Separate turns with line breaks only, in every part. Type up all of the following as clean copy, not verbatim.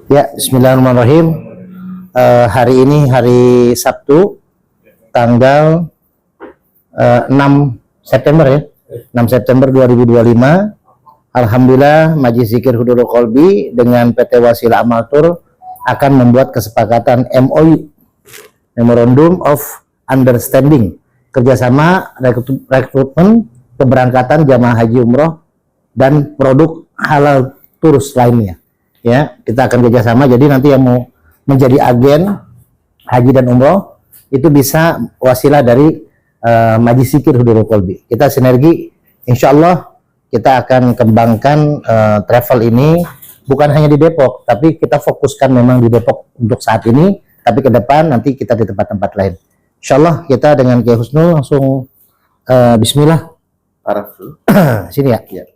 Ya, Bismillahirrahmanirrahim. Hari ini hari Sabtu, tanggal 6 September ya, 6 September 2025. Alhamdulillah, Majelis Zikir Hudurul Qalbi dengan PT Wasilah Amal Tour akan membuat kesepakatan MOU, Memorandum of Understanding, kerjasama rekrutmen keberangkatan jamaah haji umroh dan produk halal tours lainnya. Ya, kita akan kerjasama. Jadi nanti yang mau menjadi agen haji dan umroh itu bisa wasilah dari Majelis Zikir Hudurul Qalbi. Kita sinergi, insya Allah kita akan kembangkan travel ini bukan hanya di Depok, tapi kita fokuskan memang di Depok untuk saat ini, tapi ke depan nanti kita di tempat-tempat lain. Insya Allah kita dengan Kiai Husnul langsung Bismillah. Sini ya. Ya.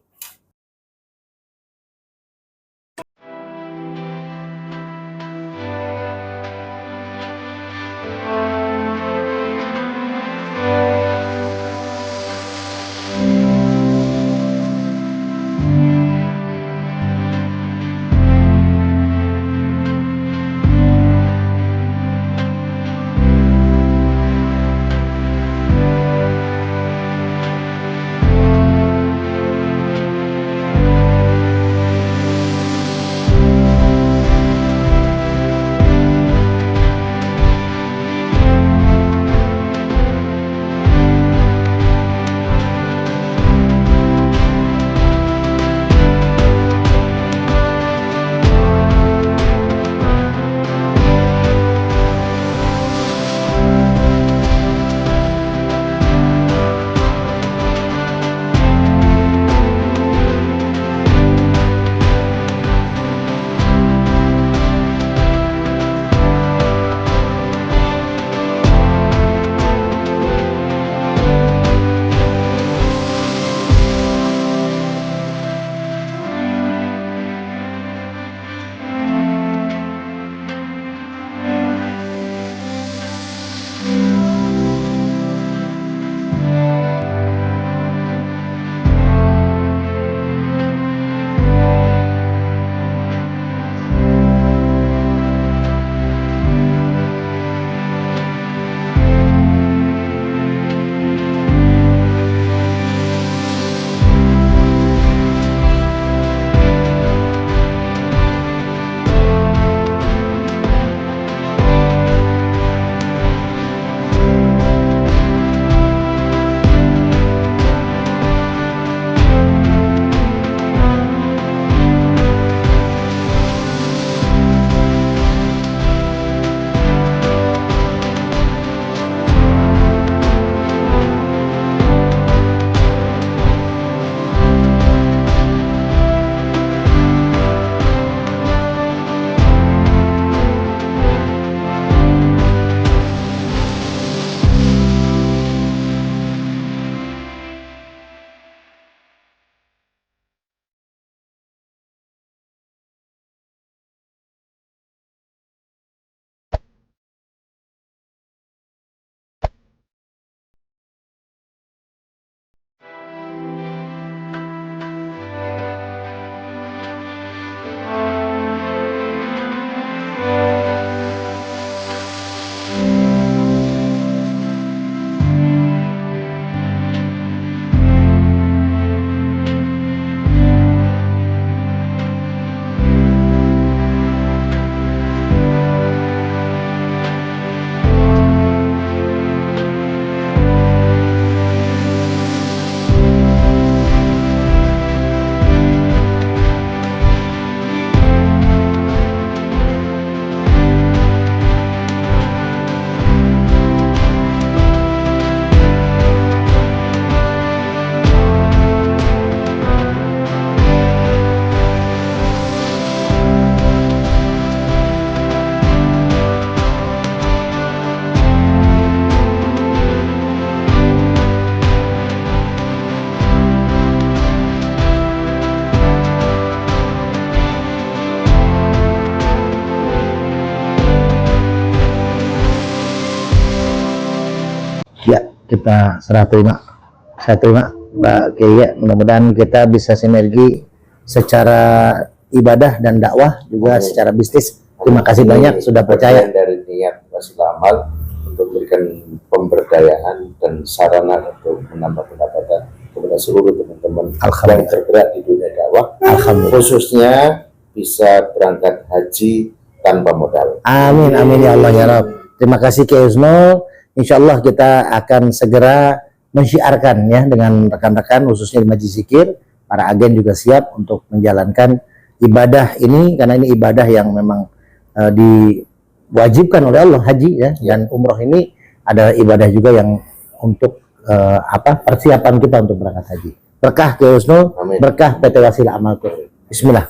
Kita serah terima, saya terima Pak Kiai. Mudah-mudahan kita bisa sinergi secara ibadah dan dakwah juga secara bisnis. Terima kasih banyak sudah percaya.
Dari niat Wasilah Amal untuk memberikan pemberdayaan dan sarana untuk menambah pendapatan kepada seluruh teman-teman yang tergerak di dunia dakwah, khususnya bisa berangkat haji tanpa modal.
Amin, amin ya Allah ya Rabb. Terima kasih Kiai Husnul. Insya Allah kita akan segera mensyiarkan ya dengan rekan-rekan khususnya di Majlis Zikir. Para agen juga siap untuk menjalankan ibadah ini karena ini ibadah yang memang diwajibkan oleh Allah, haji ya, dan umroh ini adalah ibadah juga yang untuk persiapan kita untuk berangkat haji. Berkah Kiai Husnul, berkah PT Wasilah Amal Tur. Bismillah.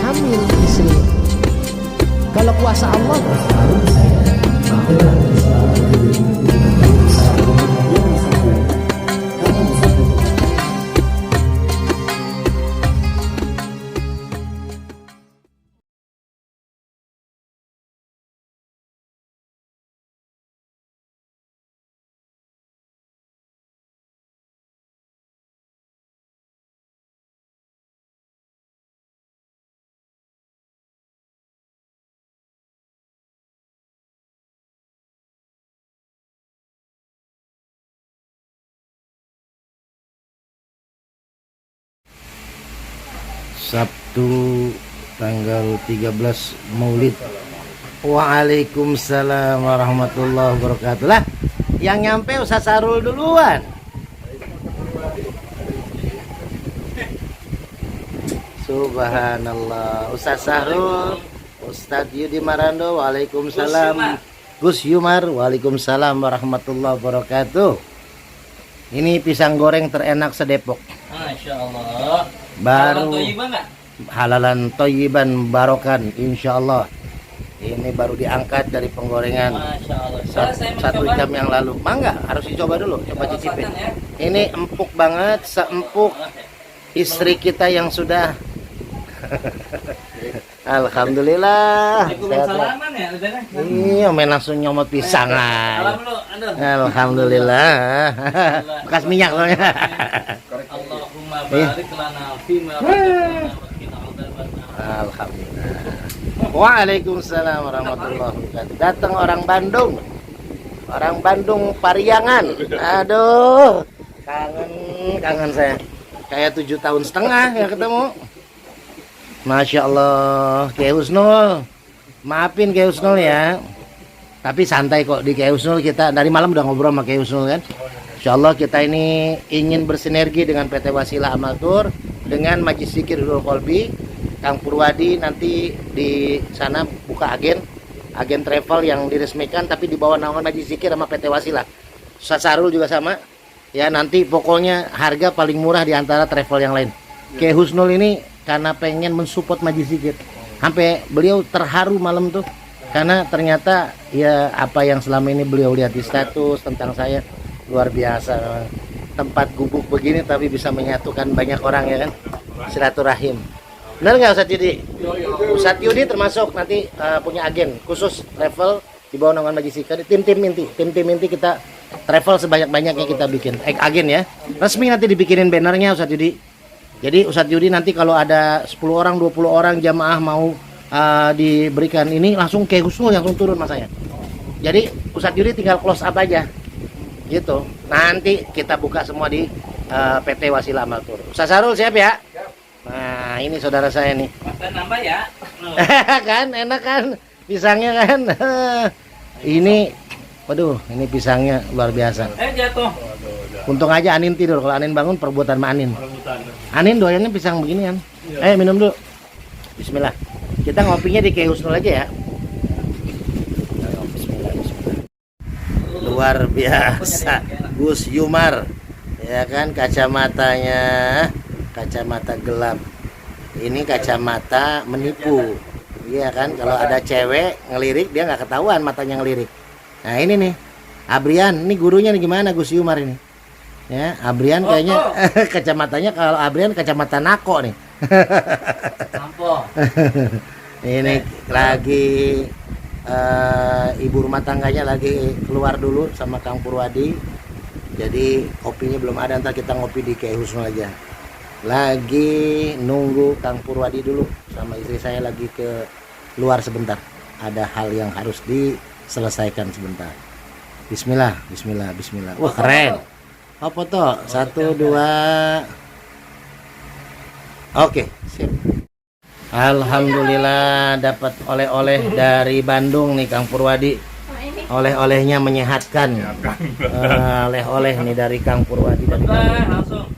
Hamil istri. Kalau kuasa Allah Sabtu tanggal 13 Maulid. Waalaikumsalam warahmatullahi wabarakatuh. Lah, yang nyampe Ustaz Sarul duluan. Subhanallah. Ustaz Sarul, Ustaz Yudi Marando, waalaikumsalam. Gus Yumar, waalaikumsalam warahmatullahi wabarakatuh. Ini pisang goreng terenak sedepok.
Masya Allah.
Baru halalan toyiban barokan, insya Allah. Ini baru diangkat dari penggorengan.
Masya Allah.
Satu jam yang lalu. Mangga, harus dicoba dulu, coba cicipin. Ini empuk banget, seempuk istri kita yang sudah. Alhamdulillah. Iya, main langsung nyomot pisang aja. Alhamdulillah. Bekas minyak soalnya. Allahumma barik lana fima Alhamdulillah. Waalaikumsalam warahmatullahi wabarakatuh. Datang orang Bandung. Orang Bandung Pariangan. Aduh, kangen saya. Kayak 7 tahun setengah ya ketemu. Masya Allah, Kiai Husnul. Maafin Kiai Husnul ya. Tapi santai kok di Kiai Husnul, kita dari malam udah ngobrol sama Kiai Husnul kan. Insya Allah kita ini ingin bersinergi dengan PT Wasilah Amal Tur, dengan Majlis Zikir Hudul Qalbi. Kang Purwadi nanti di sana buka agen travel yang diresmikan tapi di bawah naungan Majlis Zikir sama PT Wasilah. Ustaz Sarul juga sama. Ya nanti pokoknya harga paling murah di antara travel yang lain. Kiai Husnul ini karena pengen mensupport Majlis Zikir, sampai beliau terharu malam tuh karena ternyata ya apa yang selama ini beliau lihat di status tentang saya luar biasa. Tempat gubuk begini tapi bisa menyatukan banyak orang ya kan, silaturahim. Benar nggak Ustadz Yudi? Ustadz Yudi termasuk nanti punya agen khusus travel di bawah naungan Majlis Zikir. Tim inti kita travel sebanyak-banyaknya kita bikin agen ya, resmi nanti dibikinin bannernya Ustadz Yudi. Jadi Ustadz Yudi nanti kalau ada 10 orang, 20 orang jamaah mau diberikan ini langsung Kiai Husnul langsung turun masanya. Jadi Ustadz Yudi tinggal close up aja gitu. Nanti kita buka semua di PT Wasilah Amal Tur. Ustadz Sarul siap ya? Nah ini saudara saya nih.
Makan nambah ya?
Kan enak kan pisangnya kan. Ini waduh ini pisangnya luar biasa.
Jatuh.
Untung aja Anin tidur, kalau Anin bangun perbuatan sama Anin. Anin doyannya pisang begini kan. Minum dulu. Bismillah. Kita ngopinya di Kiai Husnul aja ya. Bismillah. Luar biasa. Gus Yumar. Ya kan kacamatanya. Kacamata gelap. Ini kacamata menipu. Iya kan kalau ada cewek ngelirik dia nggak ketahuan matanya ngelirik. Nah ini nih. Abrian, ini gurunya nih gimana Gus Yumar ini? Ya, Abrian kayaknya kacamatanya kalau Abrian kacamata nako nih. Ini lagi ibu rumah tangganya lagi keluar dulu sama Kang Purwadi. Jadi kopinya belum ada, ntar kita ngopi di Kiai Husnul aja. Lagi nunggu Kang Purwadi dulu, sama istri saya lagi ke luar sebentar. Ada hal yang harus diselesaikan sebentar. Bismillah, bismillah, bismillah. Wah, keren. Oh, foto. 1, 2. Oke, sip. Alhamdulillah dapat oleh-oleh dari Bandung nih Kang Purwadi. Oleh-olehnya menyehatkan. Oleh-oleh nih dari Kang Purwadi dari Bandung.
Langsung.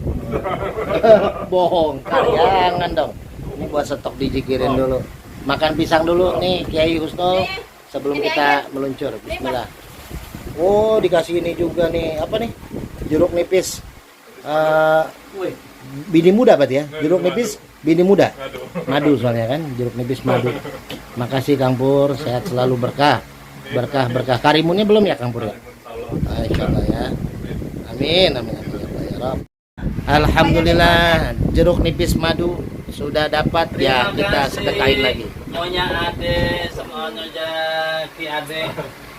Bohong, jangan dong. Ini buat stok dijikirin dulu. Makan pisang dulu nih Kiai Husnul sebelum kita meluncur. Bismillah. Oh, dikasih ini juga nih. Apa nih? Jeruk nipis. Bini muda berarti ya? Jeruk nipis bini muda. Madu soalnya kan, jeruk nipis madu. Makasih Kang Pur, sehat selalu, berkah. Berkah berkah. Karimunnya belum ya Kang Pur ya? Insyaallah ya. Amin amin amin ya Rabb. Alhamdulillah jeruk nipis madu sudah dapat ya, kita sedekahin lagi.
Semuanya ade, semuanya Ki ade.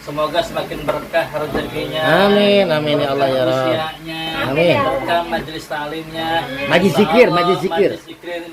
Semoga semakin berkah rezekinya.
Amin amin ya Allah ya Rabb.
Usianya.
Amin.
Berkah majelis taklimnya.
Majlis zikir, majlis zikir.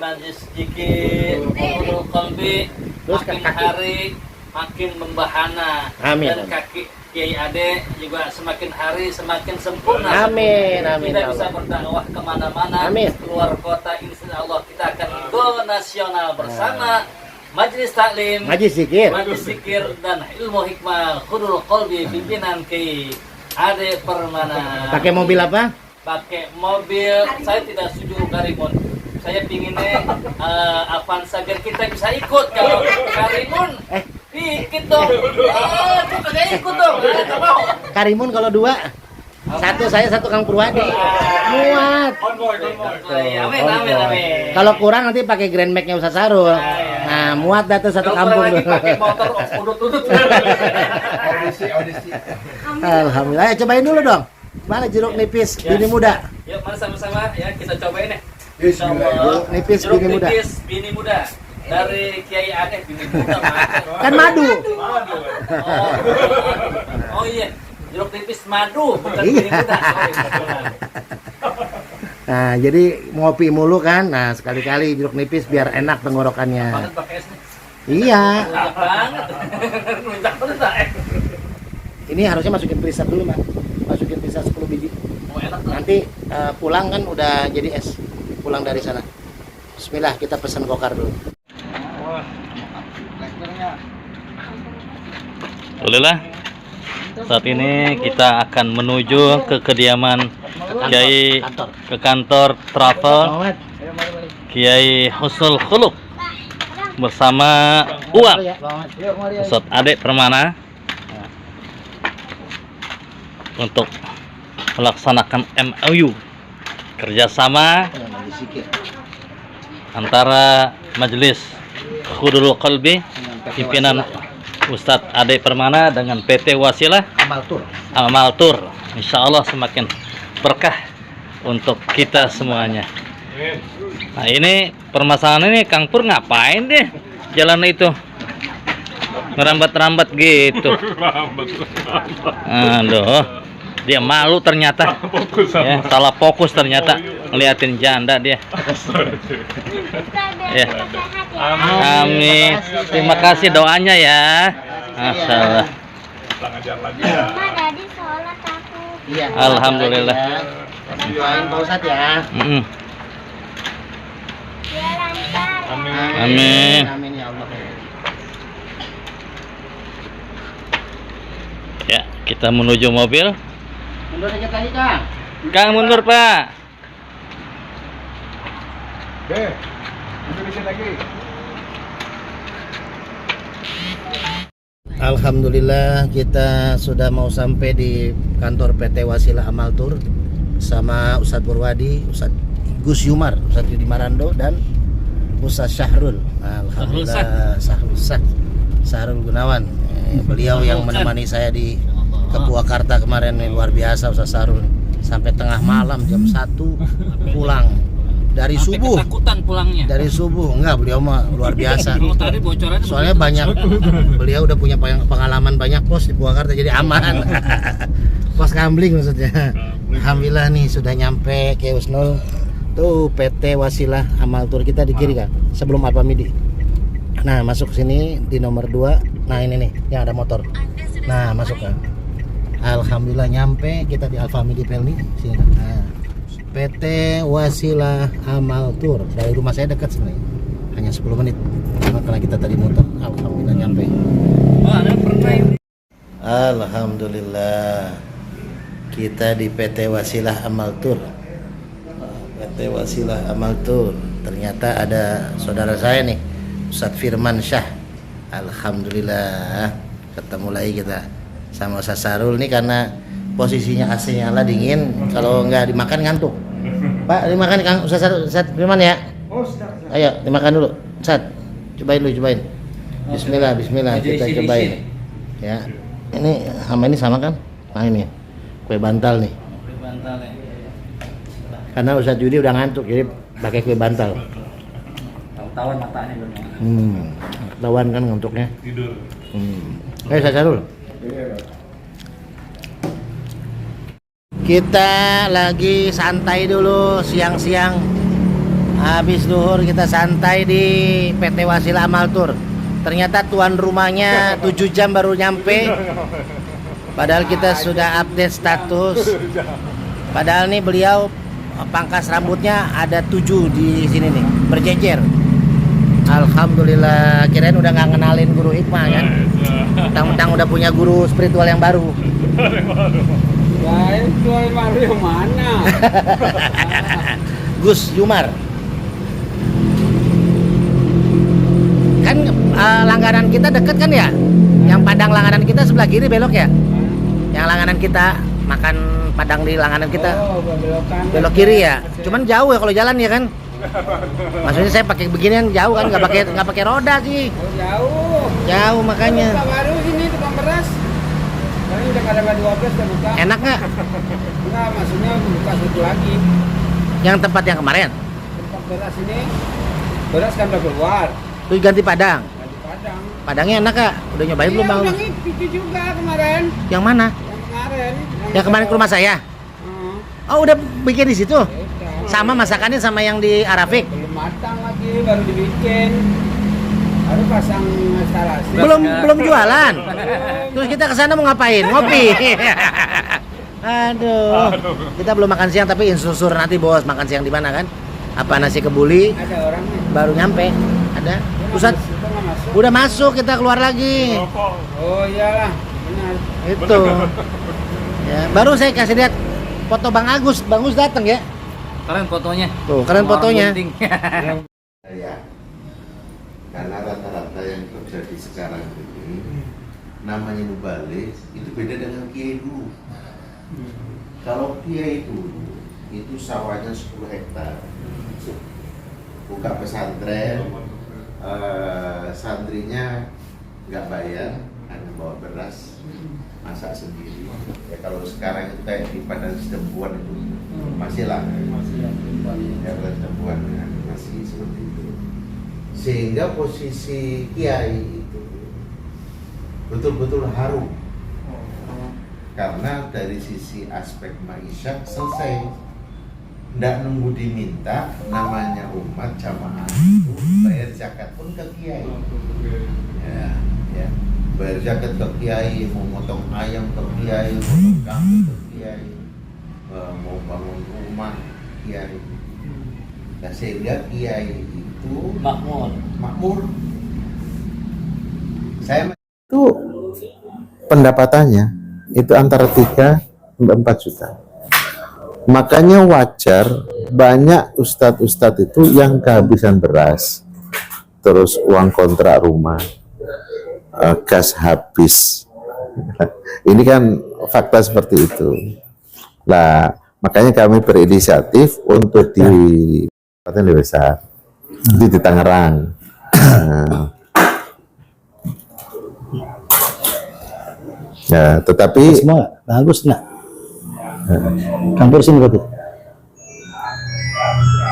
Majlis zikir. Qulul qalbi.
Terus
Makin
kaki.
hari makin membahana.
Amin.
Dan kaki Kiai Ade juga semakin hari semakin sempurna.
Amin amin
Kita
ya
bisa
Allah.
berdakwah kemana-mana.
Amin.
Keluar kota, insya Allah kita akan go nasional bersama Majelis Taklim,
Majlis zikir.
Majelis Zikir dan Ilmu Hikmah Qulul Qalbi pimpinan Kiai Ade Permana.
Pakai mobil apa?
Pakai mobil. Saya tidak setuju Karimun. Saya pinginnya Avanza biar kita bisa ikut. Kalau Karimun ikut dong. Kok kagak ikut dong? Nggak mau.
Karimun kalau 2, 1 saya 1 Kang Purwadi. Muat.
Amin amin amin.
Kalau kurang nanti pakai Grand Max-nya Ustaz Sarul. Nah, muat dah tuh 1
Kalau
kampung
lagi
tuh.
pakai motor udut-udut.
Alhamdulillah. Ayo cobain dulu dong. Mana jeruk nipis bini muda?
Yuk, mari sama-sama ya kita cobain ya.
Jeruk nipis
Jeruk
bini muda.
nipis bini muda dari Kiai Ade bini muda.
Kan madu.
Oh iya, jeruk nipis madu bukan
Iya.
bini muda. Sorry.
Nah, jadi ngopi mulu kan. Nah, sekali-kali jeruk nipis biar enak tenggorokannya.
Banget pakai esnya.
Iya.
Banyak banget. Nunjak banget tak?
Ini harusnya masukin freezer dulu, Mbak. Masukin freezer 10 biji.
Oh enak tak?
Nanti pulang kan udah jadi es. Pulang dari sana. Bismillah, kita pesan kokar dulu.
Alhamdulillah. Saat ini kita akan menuju ke kediaman Kiai,
Kantor.
ke kantor travel
Muhammad.
Kiai Husnul Khuluq bersama Uang
Ya, Muhammad.
Ustadz Ade Permana untuk melaksanakan MOU kerjasama antara Majelis Qulul Qalbi pimpinan Ustadz Ade Permana dengan PT Wasilah Amal Tour. Insya Allah semakin berkah untuk kita semuanya. Nah, ini permasalahan ini Kang Pur ngapain deh jalan itu ngerambat-rambat gitu. Aduh, dia malu ternyata. Ya, salah fokus ternyata ngeliatin janda dia. Ya. Amin. Terima kasih doanya ya. Masyaallah.
Iya.
Alhamdulillah.
Doain Pak Ustadz ya.
Amin.
Amin ya Allah.
Ya, kita menuju mobil.
Mundur dikit lagi, Kang.
Kang mundur, Pak.
Alhamdulillah kita sudah mau sampai di kantor PT Wasilah Amal Tour sama Ustadz Purwadi, Ustadz Gus Yumar, Ustadz Yudi Marando dan Ustadz Syahrul. Alhamdulillah Syahrul Gunawan. Beliau yang menemani saya di ke Purwakarta kemarin nih, luar biasa Ustadz Syahrul. Sampai tengah malam jam 1 pulang. Dari
Sampai
subuh.
ketakutan pulangnya.
Dari subuh enggak, beliau mah luar biasa.
Kalau tadi bocorannya
Soalnya banyak, beliau udah punya pengalaman banyak pos di Purwakarta jadi aman. Pos Kambling maksudnya. Alhamdulillah nih sudah nyampe ke Husnul. Tuh PT Wasilah Amal Tour kita di kiri kan, sebelum Alfamidi. Nah, masuk sini di nomor 2. Nah, ini nih yang ada motor. Nah, masuk kan. Alhamdulillah nyampe kita di Alfamidi Pelni sini kan. Nah, PT Wasilah Amal Tour. Dari rumah saya dekat sebenarnya. Hanya 10 menit. Karena kita tadi muter. Alhamdulillah nyampe.
Oh, ada pernah ini.
Alhamdulillah kita di PT Wasilah Amal Tour. PT Wasilah Amal Tour. Ternyata ada saudara saya nih, Ustadz Firman Syah. Alhamdulillah ketemu lagi kita sama Ustadz Sarul nih, karena posisinya AC nyala dingin, kalau nggak dimakan ngantuk. Pak, dimakan Kang Ustadz Firman ya. Ayo dimakan dulu. Ustadz, cobain dulu, cobain. Bismillah, bismillah, kita cobain. Ya. Ini sama ini sama kan? Nah ini kue bantal nih.
Kue bantal ya.
Karena Ustadz Yudi udah ngantuk, jadi pakai kue bantal.
Tahu-tahuan matanya belum.
Ketahuan kan ngantuknya. Tidur. Ayo Ustadz Sarul. Kita lagi santai dulu siang-siang. Habis duhur kita santai di PT Wasilah Amal Tour. Ternyata tuan rumahnya 7 jam baru nyampe. Padahal kita sudah update status. Padahal nih beliau pangkas rambutnya ada 7 di sini nih, berjejer. Alhamdulillah, kirain udah nggak kenalin guru hikmah kan. Mentang-mentang udah punya guru spiritual yang baru.
Ya, itu baru yang mana?
Gus Jumar. Kan langganan kita deket kan ya? Yang Padang langganan kita sebelah kiri belok ya? Yang langganan kita makan Padang di langganan kita belok kiri ya. Cuman jauh ya kalau jalan ya kan? Maksudnya saya pakai beginian jauh kan, nggak pakai roda sih.
Jauh.
Jauh makanya.
Baru sini tukang beras. Paling udah ada 12 udah buka.
Enak nggak?
Enggak, maksudnya buka satu lagi.
Yang tempat yang kemarin?
Tempat beras ini beras kan udah keluar.
Tuh ganti Padang.
Di Padang.
Padangnya enak kak? Udah nyobain belum bang?
Udah itu juga kemarin.
Yang mana?
Yang kemarin.
Yang kemarin ke rumah saya? Oh udah bikin di situ?
Udah.
Sama masakannya sama yang di Arafik?
Belum matang lagi, baru dibikin. Baru pasang instalasi.
Belum jualan. Terus kita ke sana mau ngapain? Ngopi. Aduh. Kita belum makan siang tapi insusur nanti bos makan siang di mana kan? Apa nasi kebuli?
Ada orangnya.
Baru nyampe. Ada. Pusat.
Itu nggak masuk.
Udah masuk, kita keluar lagi.
Oh iyalah, benar.
Itu. Ya, baru saya kasih lihat foto Bang Agus. Bang Agus datang ya.
Keren fotonya.
Tuh, keren
Sama
fotonya.
orang gunting.
Ya, karena rata-rata yang terjadi sekarang ini namanya mubalik itu beda dengan kiai dulu. Kalau kiai dulu itu sawahnya 10 hektar, buka pesantren, santrinya nggak bayar, hanya bawa beras, masak sendiri. Ya kalau sekarang itu kayak di Padang Sidempuan itu masih lah, ya Sidempuan ya, masih seperti itu. Sehingga posisi kiai itu betul-betul harum karena dari sisi aspek maisha selesai, nggak nunggu diminta, namanya umat jamaah itu bayar zakat pun ke kiai ya, bayar zakat ke kiai, mau motong ayam ke kiai, mau motong kambing ke kiai, mau bangun rumah kiai. Nah sehingga kiai itu makmur. Saya itu pendapatannya itu antara 3 sampai 4 juta. Makanya wajar banyak ustadz-ustadz itu yang kehabisan beras, terus uang kontrak rumah, gas habis. Ini kan fakta seperti itu. Nah, makanya kami berinisiatif untuk di kabupaten desa di Tangerang. Ya, tetapi
Semua bagus nak. Campur sini berarti.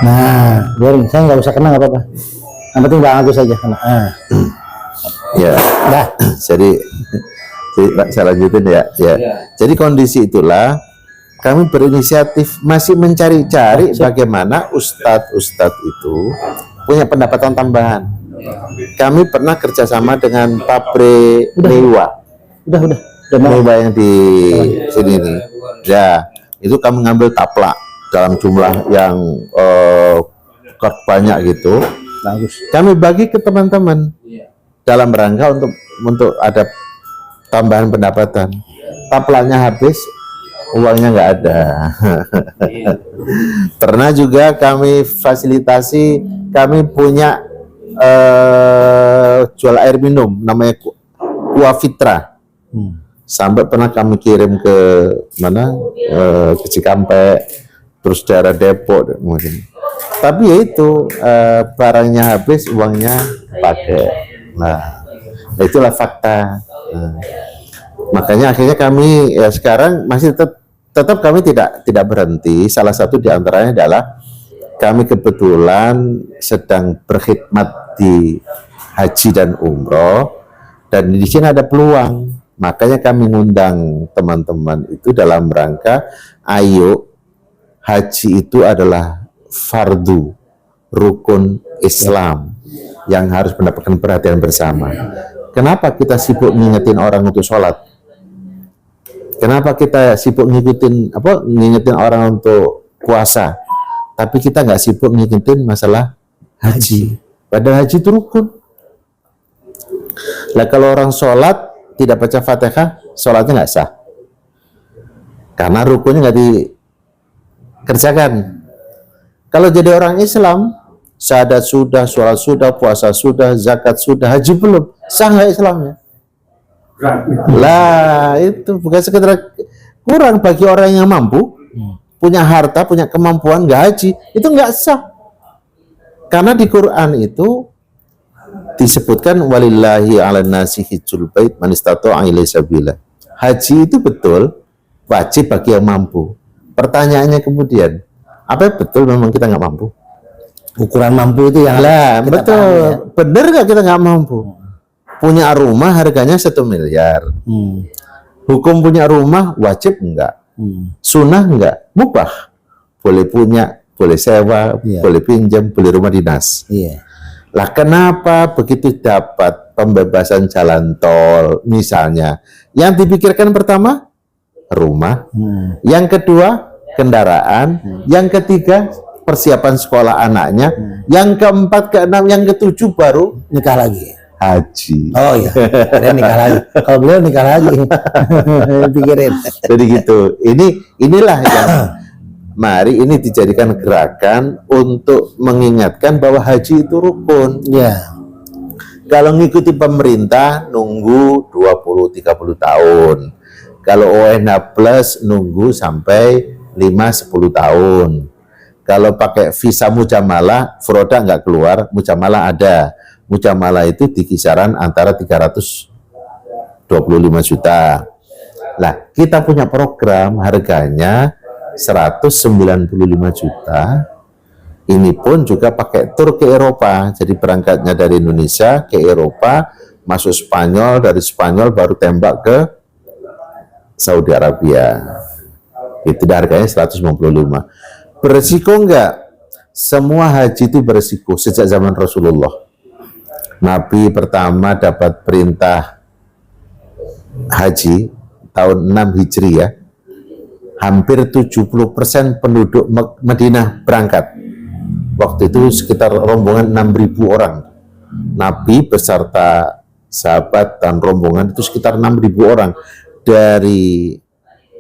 Nah, biarin. Saya nggak usah kena nggak apa-apa. Yang penting bagus aja kena.
ya,
Dah.
jadi saya lanjutin ya. Jadi kondisi itulah kami berinisiatif masih mencari-cari bagaimana ustadz-ustadz itu punya pendapatan tambahan. Kami pernah kerjasama dengan pabrik Dewa.
Udah.
Dewa yang di sini nih. Ya, itu kami ngambil taplak dalam jumlah yang banyak gitu.
Bagus.
Kami bagi ke teman-teman dalam rangka untuk ada tambahan pendapatan. Taplaknya habis, uangnya nggak ada. Pernah juga kami fasilitasi, kami punya jual air minum namanya Aqua Fitra. Sampai pernah kami kirim ke mana, ke Cikampek, terus daerah Depok mungkin. Tapi ya itu barangnya habis, uangnya pakai. Nah, itulah fakta. Nah, makanya akhirnya kami ya sekarang masih tetap kami tidak berhenti. Salah satu diantaranya adalah kami kebetulan sedang berkhidmat di haji dan umroh, dan di sini ada peluang. Makanya kami ngundang teman-teman itu dalam rangka, ayo, haji itu adalah fardu, rukun Islam yang harus mendapatkan perhatian bersama. Kenapa kita sibuk ngingetin orang untuk sholat? Kenapa kita sibuk ngingetin orang untuk puasa? Tapi kita nggak sibuk ngingetin masalah haji. Padahal haji itu rukun. Lah kalau orang sholat tidak baca Fatihah, sholatnya nggak sah. Karena rukunnya nggak dikerjakan. Kalau jadi orang Islam, syahadat sudah, sholat sudah, puasa sudah, zakat sudah, haji belum, sah nggak Islamnya? Lah itu bukan sekedar kurang bagi orang yang mampu, punya harta, punya kemampuan, nggak haji, itu nggak sah. Karena di Quran itu disebutkan walillahi 'alan nasi hijjul bait man istata'a ilaihi sabila. Haji itu betul wajib bagi yang mampu. Pertanyaannya kemudian, apa betul memang kita nggak mampu?
Ukuran mampu itu yang
Lah,
kita
betul.
pahami, ya.
Bener nggak kita nggak mampu? Punya rumah harganya 1 miliar. Hukum punya rumah wajib enggak? Sunnah enggak? Mubah. Boleh punya, boleh sewa,
Iya.
boleh pinjam, boleh rumah dinas.
Iya.
Lah kenapa begitu dapat pembebasan jalan tol misalnya, yang dipikirkan pertama rumah, yang kedua kendaraan, yang ketiga persiapan sekolah anaknya, yang keempat, keenam, yang ketujuh baru
Nikah lagi.
haji.
Oh iya, kirain nikah lagi. Kalau beliau nikah lagi, pikirin.
Jadi gitu. Inilah yang mari ini dijadikan gerakan untuk mengingatkan bahwa haji itu rukun.
Ya,
Kalau ngikuti pemerintah nunggu 20-30 tahun. Kalau ONH Plus nunggu sampai 5-10 tahun. Kalau pakai visa mujamalah, Froda nggak keluar, mujamalah ada. Mujamalah itu di kisaran antara 325 juta. Nah, kita punya program harganya 195 juta. Ini pun juga pakai tur ke Eropa. Jadi berangkatnya dari Indonesia ke Eropa, masuk Spanyol, dari Spanyol baru tembak ke Saudi Arabia. Itu harganya 195. Beresiko enggak? Semua haji itu beresiko sejak zaman Rasulullah. Nabi pertama dapat perintah haji tahun 6 Hijriah. Hampir 70% penduduk Madinah berangkat. Waktu itu sekitar rombongan 6.000 orang. Nabi beserta sahabat dan rombongan itu sekitar 6.000 orang dari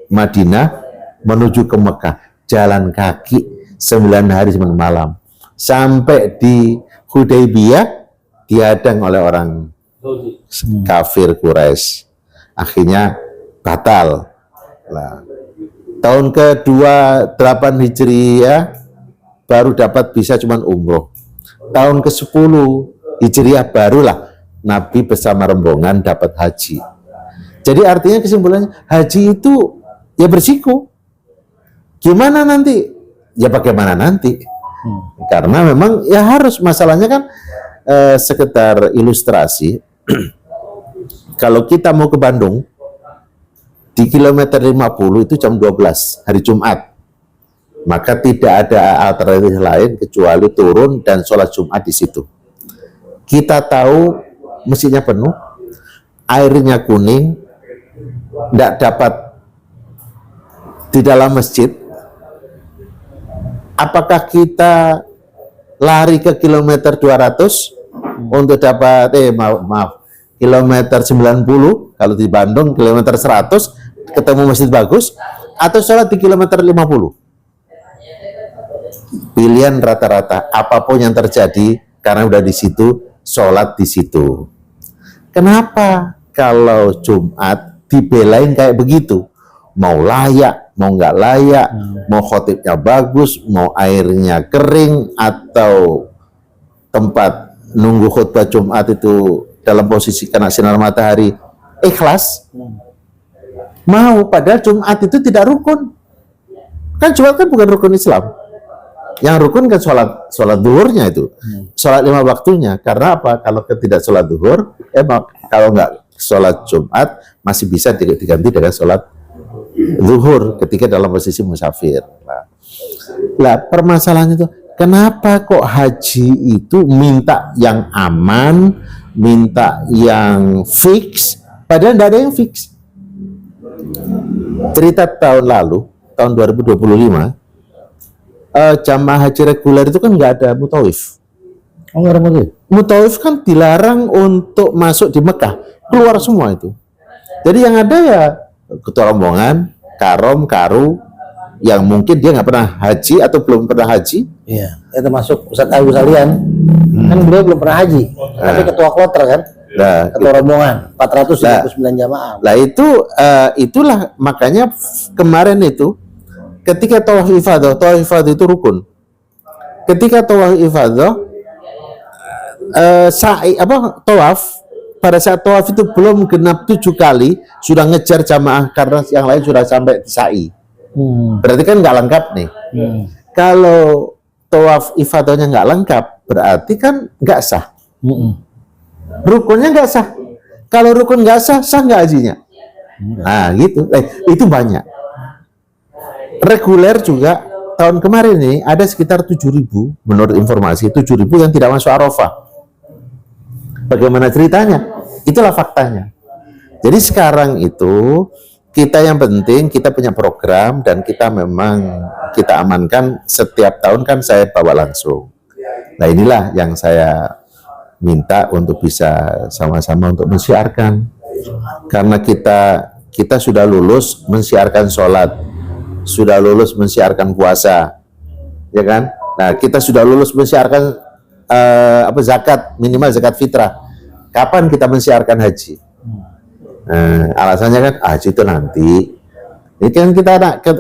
Madinah menuju ke Mekah, jalan kaki 9 hari 9 malam. Sampai di Hudaybiyah dihadang oleh orang kafir Quraisy. Akhirnya batal. Nah, tahun kedua 8 Hijriah baru dapat bisa cuman umroh. Tahun ke-10 Hijriah barulah Nabi bersama rombongan dapat haji. Jadi artinya kesimpulannya haji itu ya bersiko. Gimana nanti? Ya bagaimana nanti? Karena memang ya harus, masalahnya kan sekedar ilustrasi. Kalau kita mau ke Bandung di kilometer 50 itu jam 12 hari Jumat. Maka tidak ada alternatif lain kecuali turun dan sholat Jumat di situ. Kita tahu mesinnya penuh, airnya kuning, tidak dapat di dalam masjid. Apakah kita lari ke kilometer 200 untuk dapat maaf kilometer 90, kalau di Bandung kilometer 100 ketemu masjid bagus, atau sholat di kilometer 50? Pilihan rata-rata apapun yang terjadi, karena udah di situ, sholat di situ. Kenapa kalau Jumat dibelain kayak begitu? Mau layak, mau nggak layak, mau khotibnya bagus, mau airnya kering, atau tempat nunggu khutbah Jumat itu dalam posisi kena sinar matahari, ikhlas. Mau, padahal Jumat itu tidak rukun. Kan Jumat kan bukan rukun Islam. Yang rukun kan sholat duhurnya itu, sholat 5 waktunya. Karena apa? Kalau tidak sholat duhur, kalau nggak sholat Jumat masih bisa diganti dengan sholat zuhur ketika dalam posisi musafir. Nah, permasalahannya itu, kenapa kok haji itu minta yang aman, minta yang fix, padahal tidak ada yang fix. Cerita tahun lalu, tahun 2025, jamaah haji reguler itu kan nggak ada mutawif.
Oh, nggak ada motif.
Mutawif kan dilarang untuk masuk di Mekah, keluar semua itu. Jadi yang ada ya ketua rombongan, karom, karu, yang mungkin dia nggak pernah haji atau belum pernah haji.
Iya, itu masuk Ustadz Agus Alian. Kan beliau belum pernah haji, tapi ketua kloter kan, ketua rombongan 439 jamaah.
Nah itulah makanya kemarin itu ketika tawaf ifadah itu rukun. Ketika tawaf ifadah tawaf, pada saat tawaf itu belum genap 7 kali sudah ngejar jamaah karena yang lain sudah sampai sa'i. Berarti kan nggak lengkap nih. Kalau tawaf ifadahnya nggak lengkap, berarti kan nggak sah. Rukunnya nggak sah. Kalau rukun nggak sah, sah nggak hajinya? Nah gitu. Itu banyak. Reguler juga tahun kemarin ini ada sekitar 7.000 menurut informasi 7.000 yang tidak masuk Arafah. Bagaimana ceritanya? Itulah faktanya. Jadi sekarang itu kita yang penting kita punya program dan kita memang kita amankan setiap tahun kan saya bawa langsung. Nah inilah yang saya minta untuk bisa sama-sama untuk mensiarkan. Karena kita sudah lulus mensiarkan sholat, sudah lulus mensiarkan puasa, ya kan? Nah kita sudah lulus mensiarkan zakat, minimal zakat fitrah. Kapan kita mensiarkan haji? Alasannya kan haji itu nanti. Ini kan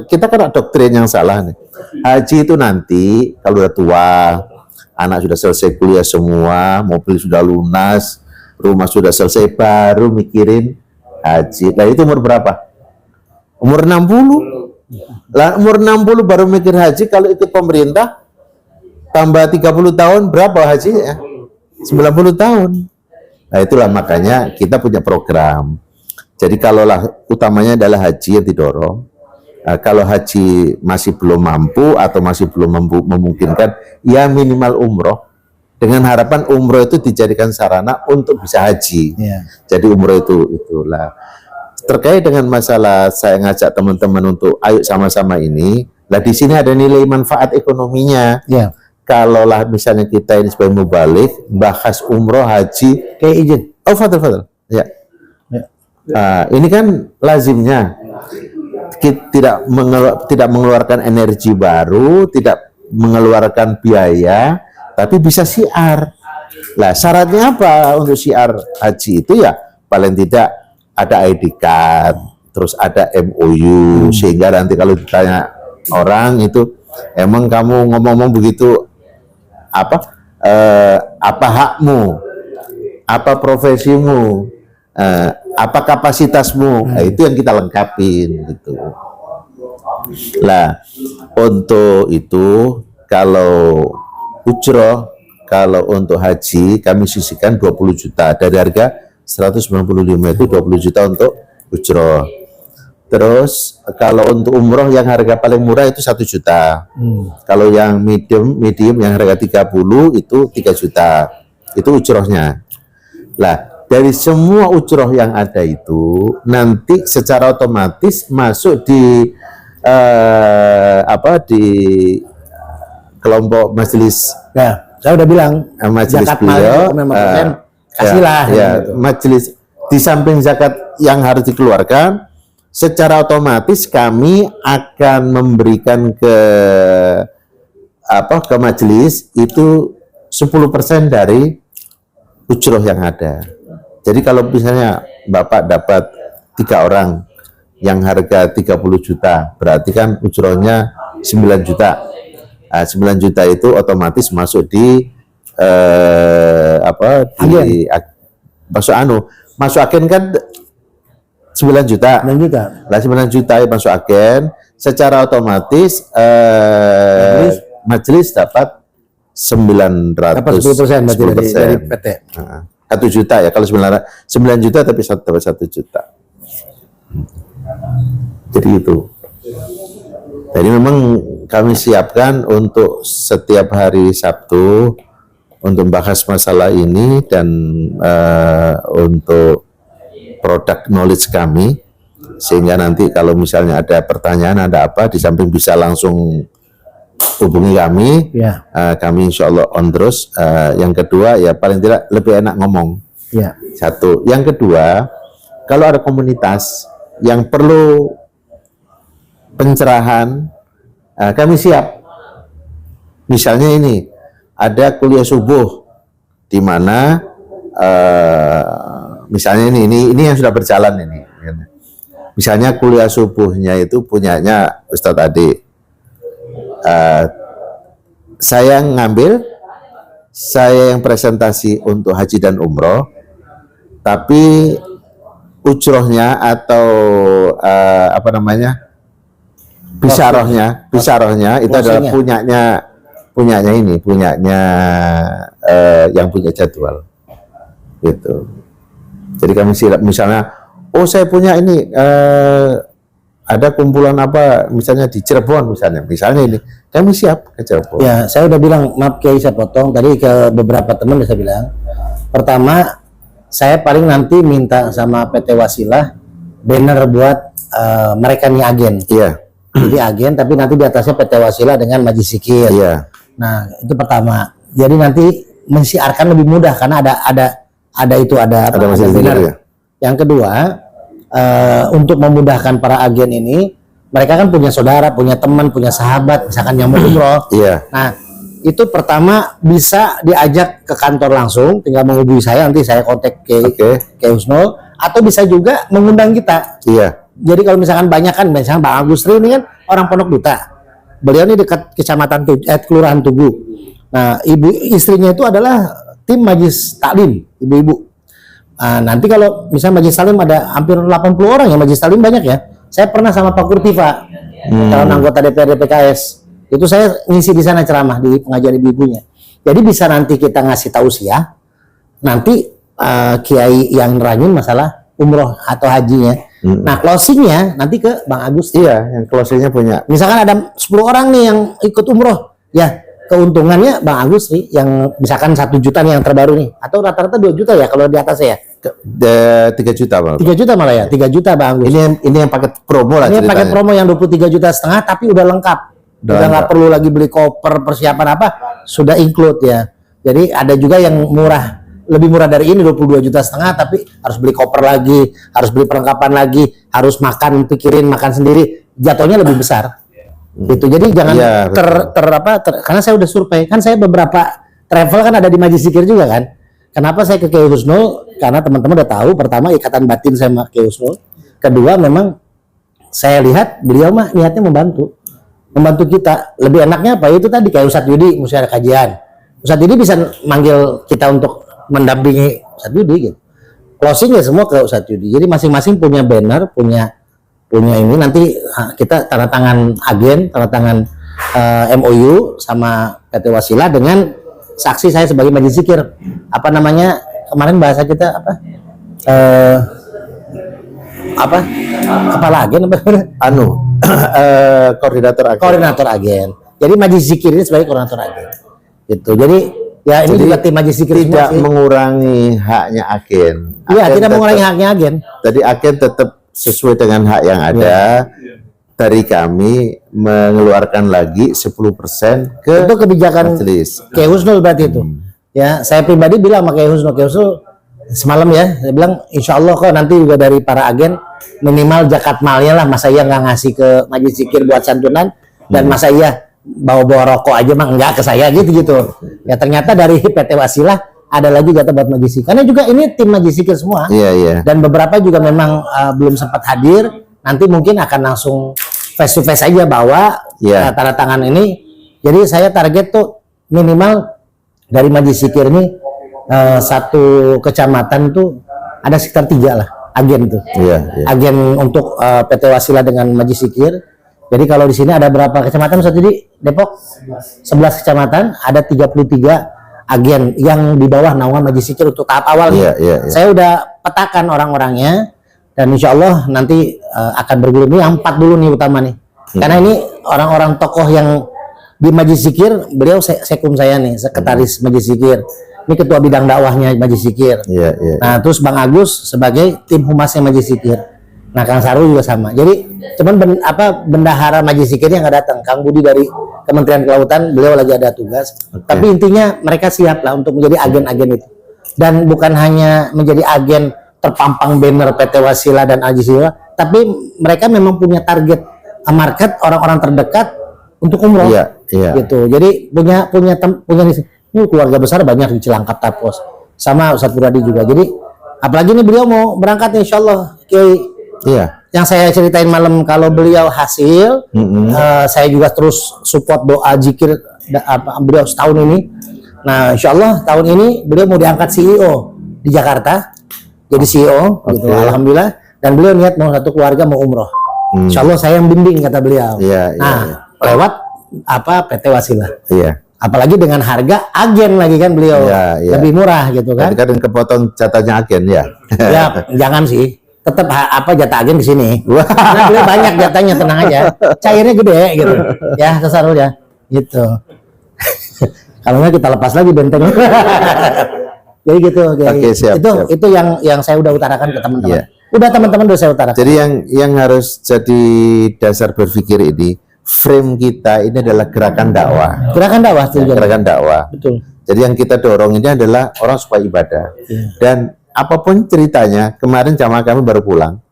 kita kan doktrin yang salah nih. Haji itu nanti kalau udah tua, anak sudah selesai kuliah semua, mobil sudah lunas, rumah sudah selesai, baru mikirin haji. Nah itu umur berapa? Umur 60. Lah umur 60 baru mikir haji, kalau ikut pemerintah tambah 30 tahun berapa hajinya? 90 tahun. Nah itulah makanya kita punya program. Jadi kalaulah utamanya adalah haji yang didorong. Kalau haji masih belum mampu atau masih belum memungkinkan, ya minimal umroh. Dengan harapan umroh itu dijadikan sarana untuk bisa haji. Jadi umroh itulah. Terkait dengan masalah saya ngajak teman-teman untuk ayo sama-sama ini. Lah di sini ada nilai manfaat ekonominya. Kalau lah misalnya kita ini sebagai mubalik bahas umroh haji
Kayak izin.
Oh fadl ya. Ini kan lazimnya kita tidak mengeluarkan energi baru, tidak mengeluarkan biaya, tapi bisa syiar. Lah syaratnya apa untuk syiar haji itu? Ya paling tidak ada ID card, terus ada MOU, sehingga nanti kalau ditanya orang itu, emang kamu ngomong-ngomong begitu apa hakmu, apa profesimu, apa kapasitasmu, itu yang kita lengkapin gitu. Lah untuk itu kalau ujroh, kalau untuk haji kami sisihkan 20 juta dari harga 195 itu 20 juta untuk ujroh. Terus kalau untuk umroh yang harga paling murah itu 1 juta. Kalau yang medium yang harga 30 itu 3 juta. Itu ujrohnya. Lah, dari semua ujroh yang ada itu nanti secara otomatis masuk di di kelompok majelis.
Ya, saya udah bilang
Majelis
zakat
beliau,
5% kasihlah.
ya, majelis di samping zakat yang harus dikeluarkan, secara otomatis kami akan memberikan ke majelis itu 10% dari ujroh yang ada. Jadi kalau misalnya Bapak dapat 3 orang yang harga 30 juta, berarti kan ujrohnya 9 juta. Nah, 9 juta itu otomatis masuk di masuk agen kan 9 juta.
9 juta.
Lah 9 juta masuk agen, secara otomatis majelis dapat 900.
Dapat 10% berarti dari PT.
1 juta ya, kalau 9 juta tapi dapat 1 juta. Jadi itu. Jadi memang kami siapkan untuk setiap hari Sabtu untuk membahas masalah ini dan untuk produk knowledge kami, sehingga nanti kalau misalnya ada pertanyaan, ada apa, di samping bisa langsung hubungi kami,
Ya.
kami insya Allah on terus. Yang kedua ya paling tidak lebih enak ngomong.
Ya.
Satu. Yang kedua, kalau ada komunitas yang perlu pencerahan, kami siap. Misalnya ini ada kuliah subuh di mana misalnya ini yang sudah berjalan ini. Misalnya kuliah subuhnya itu punyanya Ustadz Ade. Saya ngambil, saya yang presentasi untuk haji dan umroh, tapi ujrohnya atau bisarohnya itu adalah punyanya yang punya jadwal gitu. Jadi kami misalnya, oh saya punya ini ada kumpulan apa misalnya di Cirebon misalnya ini, kami siap ke Cirebon.
Ya, saya udah bilang, maaf Kiai saya potong tadi ke beberapa teman, saya bilang pertama saya paling nanti minta sama PT Wasilah banner buat mereka nih agen.
Iya.
Jadi agen tapi nanti di atasnya PT Wasilah dengan Majlis Zikir.
Iya.
Nah, itu pertama. Jadi nanti mensiarkan lebih mudah karena ada
Majlis Zikir,
banner.
ya.
Yang kedua, untuk memudahkan para agen ini, mereka kan punya saudara, punya teman, punya sahabat, misalkan yang mau umroh.
Iya.
Nah, itu pertama bisa diajak ke kantor langsung, tinggal menghubungi saya, nanti saya kontak ke Husnul, atau bisa juga mengundang kita.
Iya.
Jadi kalau misalkan banyak kan, misalkan Bang Agustri ini kan orang Pondok Duta, beliau ini dekat kecamatan Kelurahan Tugu. Nah, istrinya itu adalah tim Majlis Taklim, ibu-ibu. Nanti kalau misalnya Majlis Taklim ada hampir 80 orang ya, Majlis Taklim banyak ya. Saya pernah sama Pak Kurtiva, calon anggota DPRD PKS. Itu saya ngisi di sana ceramah di pengajian ibu-ibunya. Jadi bisa nanti kita ngasih tausiah, nanti kiai yang nerangin masalah umroh atau hajinya. Nah, closingnya nanti ke Bang Agus.
Iya, yang closingnya punya.
Misalkan ada 10 orang nih yang ikut umroh, ya keuntungannya Bang Agus nih yang misalkan 1 juta nih yang terbaru nih, atau rata-rata 2 juta ya kalau di atasnya ya.
3 juta Bang.
3 juta malah ya, 3 juta Bang Agus.
Ini yang paket promo lah
Ini
ceritanya.
paket promo yang 23,5 juta tapi udah lengkap. Udah nggak perlu lagi beli koper, persiapan apa, sudah include ya. Jadi ada juga yang murah, lebih murah dari ini 22,5 juta tapi harus beli koper lagi, harus beli perlengkapan lagi, harus makan, pikirin makan sendiri, jatuhnya lebih besar. Gitu. Jadi jangan
Iya,
karena saya udah survei, kan saya beberapa travel kan ada di Majlis Zikir juga kan. Kenapa saya ke Kiai Husnul? Karena teman-teman udah tahu, pertama ikatan batin saya sama Kiai Husnul. Kedua memang saya lihat beliau mah niatnya membantu kita. Lebih enaknya apa? Itu tadi kayak Ustadz Yudi, mesti ada kajian. Ustadz Yudi bisa manggil kita untuk mendampingi Ustadz Yudi gitu. Closing ya semua ke Ustadz Yudi. Jadi masing-masing punya banner, punya ini, nanti kita tanda tangan agen, tanda tangan MOU sama PT Wasilah dengan saksi saya sebagai Majlis Zikir. Apa namanya? Kemarin bahasa kita apa? apa kepala agen apa
Koordinator agen.
koordinator agen. Jadi Majelis Zikir ini sebagai koordinator agen. Gitu. Jadi ya ini
Jadi
juga tim Majelis Zikir
tidak
semua sih.
mengurangi haknya agen.
Iya,
Agen
tidak mengurangi
tetap-
haknya agen.
Jadi agen tetap sesuai dengan hak yang ada. Dari kami mengeluarkan lagi 10% ke
Itu kebijakan
majelis.
Kiai Husnul berarti itu. Ya, saya pribadi bilang sama Kiai Husnul semalam ya, saya bilang insya Allah kok nanti juga dari para agen minimal zakat malnya lah, masa iya nggak ngasih ke Majelis Zikir buat santunan dan masa iya bawa rokok aja mah enggak ke saya gitu. Ya ternyata dari PT Wasilah ada lagi jatah buat Majelis Zikir. Karena juga ini tim Majelis Zikir semua.
Iya.
Dan beberapa juga memang belum sempat hadir. Nanti mungkin akan langsung face to face aja bawa tanda tangan ini. Jadi saya target tuh minimal dari Majelis Zikir ini satu kecamatan tuh ada sekitar 3 lah agen tuh.
Iya.
Agen untuk PT Wasilah dengan Majelis Zikir. Jadi kalau di sini ada berapa kecamatan Ustaz di Depok? 11 kecamatan, ada 33 agen yang di bawah naungan Majelis Zikir untuk tahap awal.
Iya.
Saya udah petakan orang-orangnya dan insya Allah nanti akan bergulir. Ini yang 4 dulu nih utama nih. Karena ini orang-orang tokoh yang di Majelis Zikir, beliau sekum saya nih, sekretaris Majelis Zikir. Ini ketua bidang dakwahnya Majelis Zikir.
Iya.
Nah, terus Bang Agus sebagai tim humasnya Majelis Zikir. Nah, Kang Saru juga sama. Jadi, cuman bendahara Majelis Zikir yang nggak datang. Kang Budi dari Kementerian Kelautan, beliau lagi ada tugas. Tapi intinya mereka siap lah untuk menjadi agen-agen itu. Dan bukan hanya menjadi agen terpampang banner PT Wasilah dan Majelis Zikir, tapi mereka memang punya target market orang-orang terdekat untuk umroh.
Iya.
Gitu. Jadi punya ini keluarga besar banyak di Cilangkap Tapos. Sama Ustadz Puradi juga. Jadi apalagi ini beliau mau berangkat insya Allah.
Iya.
Yang saya ceritain malam kalau beliau hasil, saya juga terus support doa zikir beliau setahun ini. Nah, insya Allah tahun ini beliau mau diangkat CEO di Jakarta, jadi CEO, gitu. Alhamdulillah. Dan beliau niat mau satu keluarga mau umroh. Insya Allah saya yang bimbing kata beliau.
Iya.
Lewat PT Wasilah.
Iya.
Apalagi dengan harga agen lagi kan beliau lebih murah gitu kan.
Tapi kan kepotong jatahnya agen ya.
Ya jangan sih. Tetap jatah agen di sini. Karena beliau banyak jatahnya, tenang aja. Cairnya gede gitu. Ya Sarul ya. Gitu. Kalau nggak kita lepas lagi benteng. Jadi gitu.
Siap.
Itu yang saya udah utarakan ke teman-teman.
Iya.
Udah teman-teman udah saya utarakan.
Jadi yang harus jadi dasar berpikir ini, frame kita ini adalah gerakan dakwah.
Gerakan dakwah.
Gerakan dakwah.
Betul.
Jadi yang kita dorong ini adalah orang supaya ibadah. Dan apapun ceritanya, kemarin jamaah kami baru pulang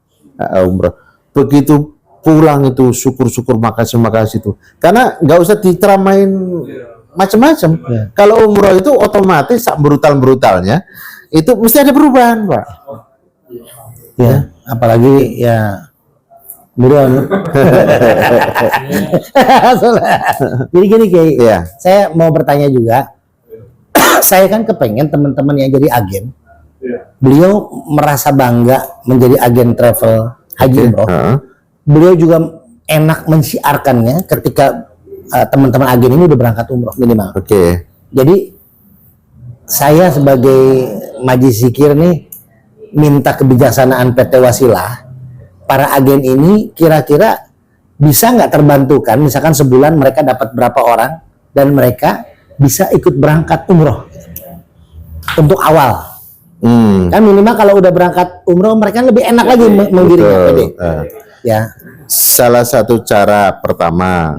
umroh. Begitu pulang itu syukur-syukur makasih itu. Karena nggak usah diteramain macam-macam. Kalau umroh itu otomatis brutal-brutalnya itu mesti ada perubahan, Pak.
Ya, apalagi ya beliau. Jadi gini Kiai, saya mau bertanya juga. Saya kan kepengen teman-teman yang jadi agen, beliau merasa bangga menjadi agen travel haji umroh. Beliau juga enak mensiarkannya ketika teman-teman agen ini udah berangkat umroh minimal. Jadi saya sebagai Majelis Zikir nih minta kebijaksanaan PT Wasilah, para agen ini kira-kira bisa nggak terbantukan, misalkan sebulan mereka dapat berapa orang dan mereka bisa ikut berangkat umroh untuk awal. Kan minimal kalau udah berangkat umroh mereka lebih enak lagi menggiring. Ya.
Salah satu cara pertama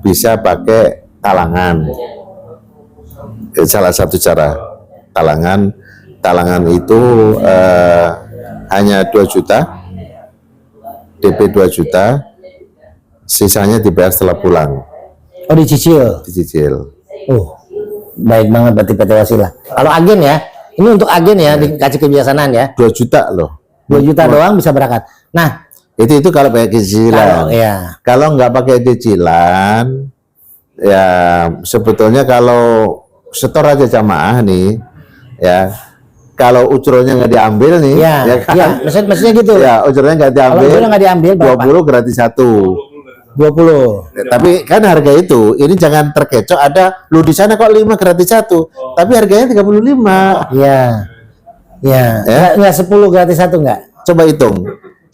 bisa pakai talangan. Salah satu cara talangan itu hanya 2 juta, DP 2 juta, sisanya dibayar setelah pulang.
Oh, dicicil. Baik banget berarti PT Wasilah. Kalau agen ya, ini untuk agen ya, dikasih kebijaksanaan ya.
2 juta loh.
2 juta doang bisa berangkat. Nah,
itu kalau pakai cicilan. Kalau nggak pakai cicilan, ya sebetulnya kalau setor aja jamaah nih, ya kalau ujronya nggak diambil nih,
maksudnya gitu.
Ya, ujronya nggak diambil.
Kalau ujronya nggak diambil,
20 gratis 1.
20.
Tapi kan harga itu, ini jangan terkecoh ada lu di sana kok 5 gratis 1. Tapi harganya 35.
Iya. Nggak 10 gratis 1 nggak?
Coba hitung.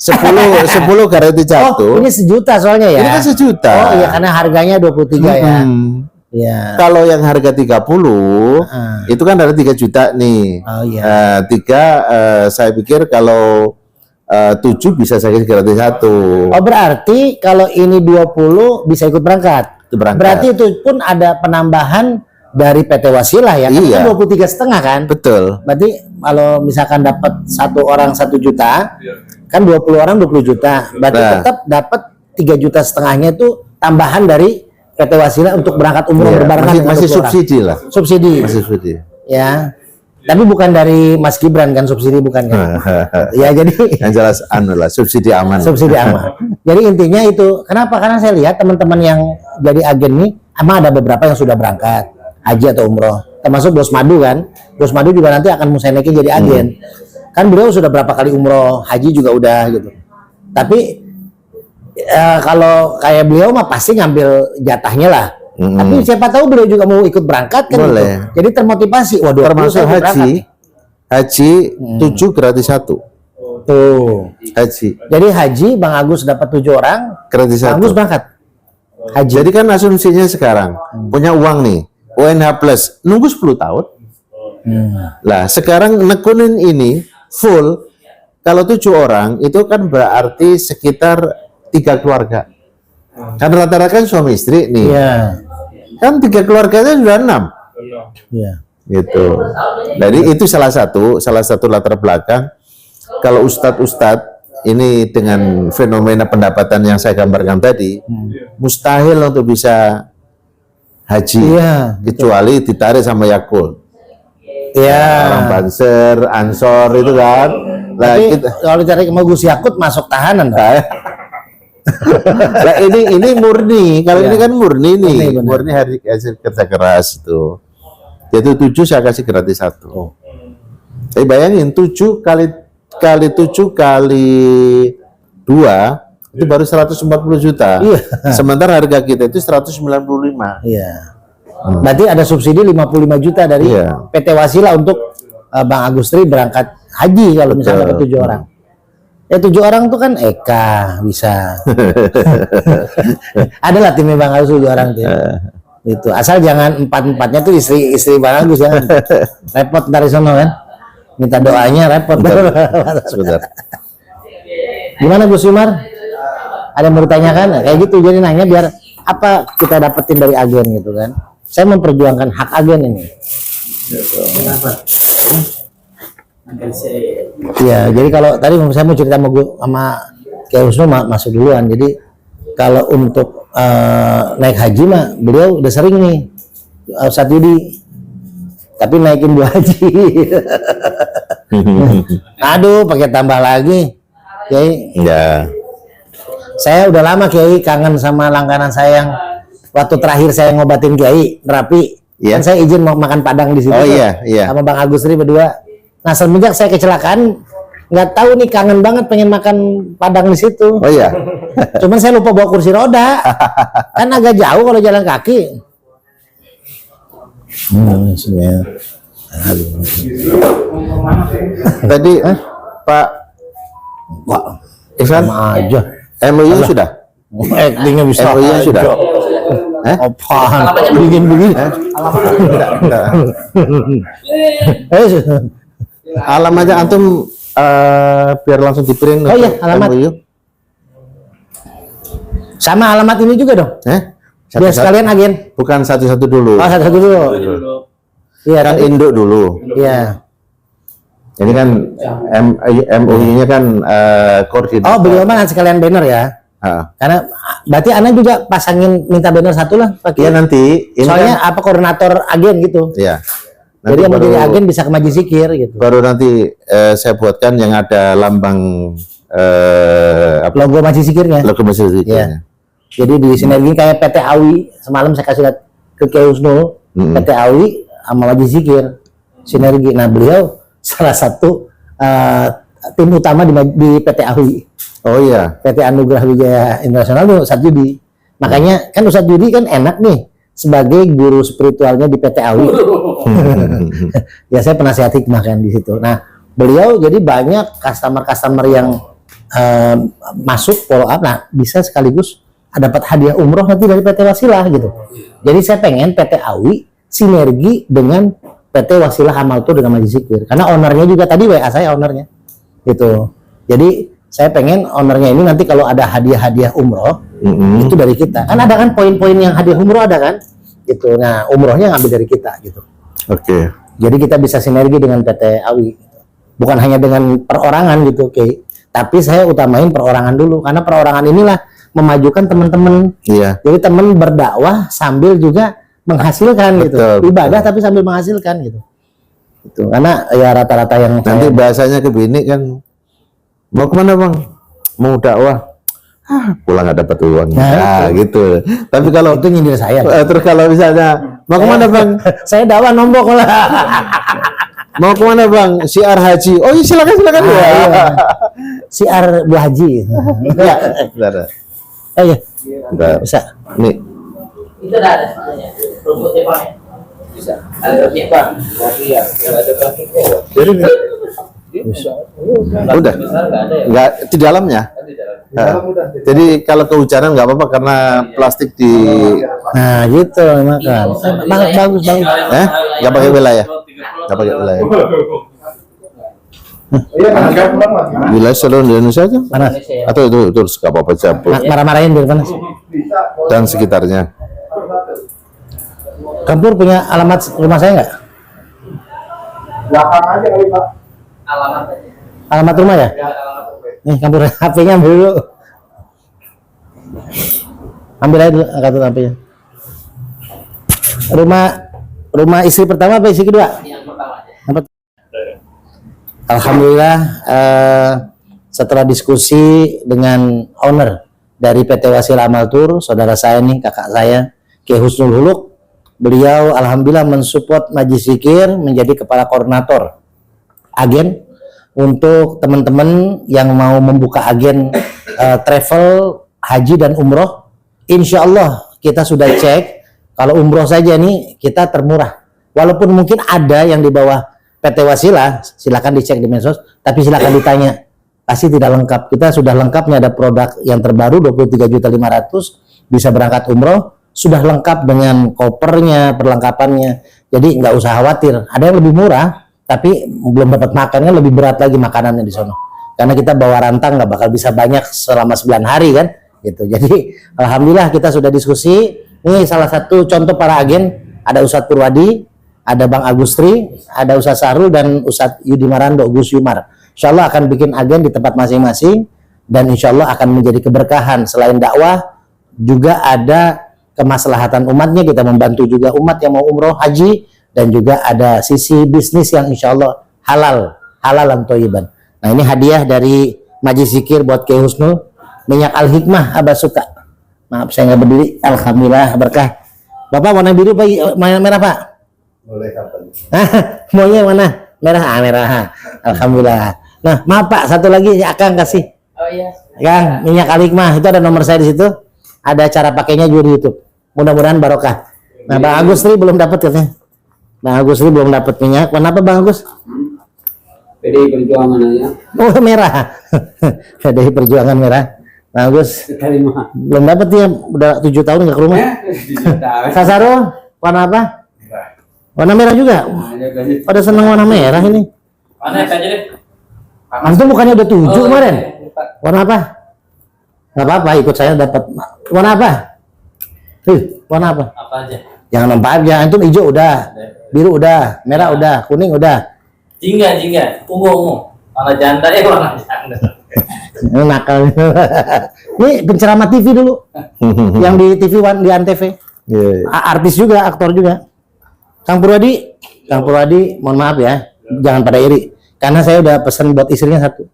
10 kareti
Oh,
satu.
ini 1 juta soalnya ya.
Ini kan 1 juta.
Oh iya, karena harganya 23 ya. Iya.
Kalau yang harga 30 itu kan ada 3 juta nih.
Oh iya.
Saya pikir kalau 7 bisa saya kasih gratis 1.
Oh, berarti kalau ini 20 bisa ikut berangkat.
Berangkat.
Berarti itu pun ada penambahan dari PT Wasilah ya. Karena
Iya.
kan 23,5 kan.
Betul.
Berarti kalau misalkan dapat 1 orang 1 juta, kan 20 orang 20 juta. Berarti
Nah.
tetap dapat 3,5 jutanya itu tambahan dari PT Wasilah untuk berangkat umroh
Iya,
berbarengan dengan
masih
20 orang.
subsidi lah.
Subsidi.
Masih subsidi.
Ya. Tapi bukan dari Mas Gibran kan, subsidi bukan kan. Ya jadi
Yang jelas lah, subsidi aman.
subsidi aman. Jadi intinya itu. Kenapa? Karena saya lihat teman-teman yang jadi agen nih, emang ada beberapa yang sudah berangkat haji atau umroh. Termasuk Bos Madu kan. Bos Madu juga nanti akan saya naikin jadi agen. Kan beliau sudah berapa kali umroh, haji juga udah gitu. Tapi kalau kayak beliau mah pasti ngambil jatahnya lah. Tapi siapa tahu beliau juga mau ikut berangkat kan
Boleh.
gitu. Jadi termotivasi. Waduh,
Termasuk
saya ikut berangkat nih.
haji 7 gratis 1.
Tuh.
Haji
Jadi haji Bang Agus dapat 7 orang,
gratis
Bang
1.
Agus berangkat. Haji.
Jadi kan asumsinya sekarang punya uang nih, UNH plus nunggu 10 tahun. Lah sekarang nekunin ini full, kalau 7 orang itu kan berarti sekitar 3 keluarga. Kan rata-rata kan suami istri nih,
Iya.
kan 3 keluarganya sudah 6
Iya.
gitu. Jadi itu salah satu latar belakang. Kalau ustadz ini dengan fenomena pendapatan yang saya gambarkan tadi, mustahil untuk bisa haji,
Iya.
kecuali ditarik sama Yakult.
Iya.
Orang Banser, Ansor itu kan. Nah,
Tapi
kita,
kalau ditarik sama Gus Yakut masuk tahanan dong.
nah ini murni. Kalau ini kan murni nih,
Murni, benar.
murni hari hasil kerja keras itu. Itu 7 saya kasih gratis 1. Tapi bayangin 7 kali 7 kali 2 itu baru 140 juta.
Iya.
Sementara harga kita itu 195.
Iya. Berarti ada subsidi 55 juta dari
Iya.
PT Wasilah untuk Bang Agustri berangkat haji kalau misalnya dapat 7 orang. Ya 7 orang tuh kan Eka bisa. Adalah timnya Bang Agus 7 orang tuh. Itu asal jangan 4-4-nya tuh istri Bang Agus ya. Repot dari sono kan. Minta doanya repot.
Sebentar.
Gimana Gus Umar? Ada yang mau ditanyakan? Nah, kayak gitu, jadi nanya biar apa kita dapetin dari agen gitu kan. Saya memperjuangkan hak agen ini. Iya, jadi kalau tadi saya mau cerita sama Kiai Husnu masuk duluan. Jadi kalau untuk naik haji mah beliau udah sering nih Ustadz Yudi. Tapi naikin 2 haji. Aduh, pakai tambah lagi. Kiai,
Ya.
saya udah lama Kiai kangen sama langganan saya yang waktu terakhir saya ngobatin Kiai Nerapi.
Iya.
Kan saya izin mau makan Padang di situ.
Oh,
tuh,
iya, iya.
Sama Bang Agustri berdua. Nah, semenjak saya kecelakaan, nggak tahu nih kangen banget pengen makan Padang di situ.
Oh iya.
Cuman saya lupa bawa kursi roda. Kan agak jauh kalau jalan kaki.
Tadi Pak
Wah,
Ihsan
sama aja.
MOU sudah?
Actingnya bisa.
MOU sudah?
Apaan? Dingin begini.
Enggak.
Eh,
Alamatnya antum biar langsung di print.
Oh iya, alamat.
MOU.
sama alamat ini juga dong. Biar
Satu-satu.
sekalian agen.
Bukan satu-satu dulu.
Oh, satu dulu. Iya,
Kan
tadi.
induk dulu.
Iya.
Ini kan MOU-nya kan koordinator.
Oh, beliau mah sekalian banner ya.
Ha.
Karena berarti Anda juga pasangin minta banner satu lah, Pak.
Iya nanti. Ini
Soalnya
kan,
apa koordinator agen gitu.
ya.
Jadi yang mau jadi agen bisa ke Majelis Zikir gitu.
Baru nanti saya buatkan yang ada lambang apa,
Logo Majelis Zikirnya.
logo Majelis
Iya.
Zikirnya.
Jadi di sinergi kayak PT Awi, semalam saya kasih lihat ke Kiai Husnu, PT Awi sama Majelis Zikir sinergi. Nah, beliau salah satu tim utama di PT Awi.
Oh iya.
PT Anugerah Wijaya Internasional itu Ustadz Yudi. Makanya kan Ustadz Yudi kan enak nih sebagai guru spiritualnya di PT Awi. Ya saya penasihat hikmah kan di situ. Nah, beliau jadi banyak customer yang eh, masuk follow up, nah bisa sekaligus dapat hadiah umroh nanti dari PT Wasilah gitu. Jadi saya pengen PT Awi sinergi dengan PT Wasilah Amal Tour dengan Majlis Zikir, karena ownernya juga tadi WA saya ownernya gitu. Jadi saya pengen ownernya ini nanti kalau ada hadiah-hadiah umroh itu dari kita. Kan ada kan poin-poin yang hadiah umroh ada kan? Gitu. Nah, umrohnya ngambil dari kita gitu.
Oke.
Jadi kita bisa sinergi dengan PT Awi. Bukan hanya dengan perorangan gitu, oke. Tapi saya utamain perorangan dulu karena perorangan inilah memajukan teman-teman.
Iya.
Jadi teman berdakwah sambil juga menghasilkan gitu.
Betul,
Ibadah
betul.
tapi sambil menghasilkan gitu. Itu karena ya rata-rata yang
Nanti
saya
bahasanya ke bini kan, mau kemana bang? Mau dakwah. Pulang nggak dapat uang.
Nah,
gitu. Tapi kalau
itu nyindir saya.
terus kalau misalnya mau kemana bang?
Saya dakwah nombok lah.
Mau kemana bang? Siar haji. Oh iya silakan silakan.
Ah,
Ya.
iya. Siar Bu Haji.
Ya. Bentar.
Iya,
Bentar.
bisa.
Nih.
Itu ada sebenarnya. Rumputnya Pak. Bisa. Ada Pak. Iya, ada
Jadi udah. Nggak di dalamnya. Jadi kalau kehujanan nggak apa-apa karena plastik di
Nah, gitu makan. Bagus bagus.
nggak pakai wilayah. Nggak pakai wilayah. Wilayah seluruh Indonesia aja.
Panas.
Atau itu terus nggak apa-apa aja.
Marah-marahin biar panas.
Dan sekitarnya.
Kampur punya alamat rumah saya nggak?
Belakang aja kali Pak.
Alamat aja.
Alamat rumah ya? Nih Kampur HP-nya ambil dulu. Ambil aja dulu kartu HP-nya. Rumah istri pertama apa istri kedua?
Yang pertama aja.
Apa? Alhamdulillah setelah diskusi dengan owner dari PT Wasilah Amal Tour, saudara saya nih, kakak saya, Kiai Husnul Huluk, beliau alhamdulillah mensupport Majlis Zikir menjadi kepala koordinator agen untuk teman-teman yang mau membuka agen travel haji dan umroh. Insya Allah kita sudah cek kalau umroh saja nih kita termurah. Walaupun mungkin ada yang di bawah PT Wasilah, silakan dicek di medsos, tapi silakan ditanya. Pasti tidak lengkap. Kita sudah lengkapnya ada produk yang terbaru 23.500.000 bisa berangkat umroh, sudah lengkap dengan kopernya, perlengkapannya. Jadi nggak usah khawatir. Ada yang lebih murah, tapi belum dapat makannya lebih berat lagi makanannya di sana. Karena kita bawa rantang nggak bakal bisa banyak selama 9 hari kan, gitu. Jadi alhamdulillah kita sudah diskusi. Ini salah satu contoh para agen, ada Ustadz Purwadi, ada Bang Agustri, ada Ustadz Sarul dan Ustadz Yudi Marando, Gus Yumar. Insya Allah akan bikin agen di tempat masing-masing dan insya Allah akan menjadi keberkahan. Selain dakwah, juga ada kemaslahatan umatnya, kita membantu juga umat yang mau umroh haji, dan juga ada sisi bisnis yang insya Allah halalan thayyiban. Nah ini hadiah dari Majlis Zikir buat Kiai Husnul, minyak Al-Hikmah, Abah suka. Maaf saya nggak berdiri, alhamdulillah berkah. Bapak warna biru apa merah Pak?
Boleh kapan?
Maunya mana? Merah, merah. Alhamdulillah. Nah, maaf Pak, satu lagi Akang kasih.
Oh iya.
Kang, minyak Al-Hikmah itu ada nomor saya di situ. Ada cara pakainya juga di YouTube. Mudah-mudahan barokah. Nah, Bang Agustri belum dapat katanya. Bang Agustri belum dapat minyak. Kenapa Bang Agus?
PDI Perjuangan aja.
Oh, merah. PDI Perjuangan merah. Bang Agus
Terima.
belum dapat dia, udah 7 tahun nggak ke rumah. Sasaro, warna apa? Warna merah juga. Pada senang warna merah ini.
Mana aja deh.
Antum bukannya udah 7
Oh,
kemarin?
iya, Pak.
Warna apa? Nggak apa-apa, ikut saya dapat. Warna apa? Warna apa?
Apa aja?
Jangan nampak aja. Antum hijau udah, biru udah, merah udah, kuning udah.
Jingga. Ungu. Warna janda warna janda.
Ini nakal. Ini penceramah TV dulu. Yang di TV One, di Antv.
Iya.
Artis juga, aktor juga. Kang Purwadi, mohon maaf ya, jangan pada iri. Karena saya udah pesan buat istrinya satu.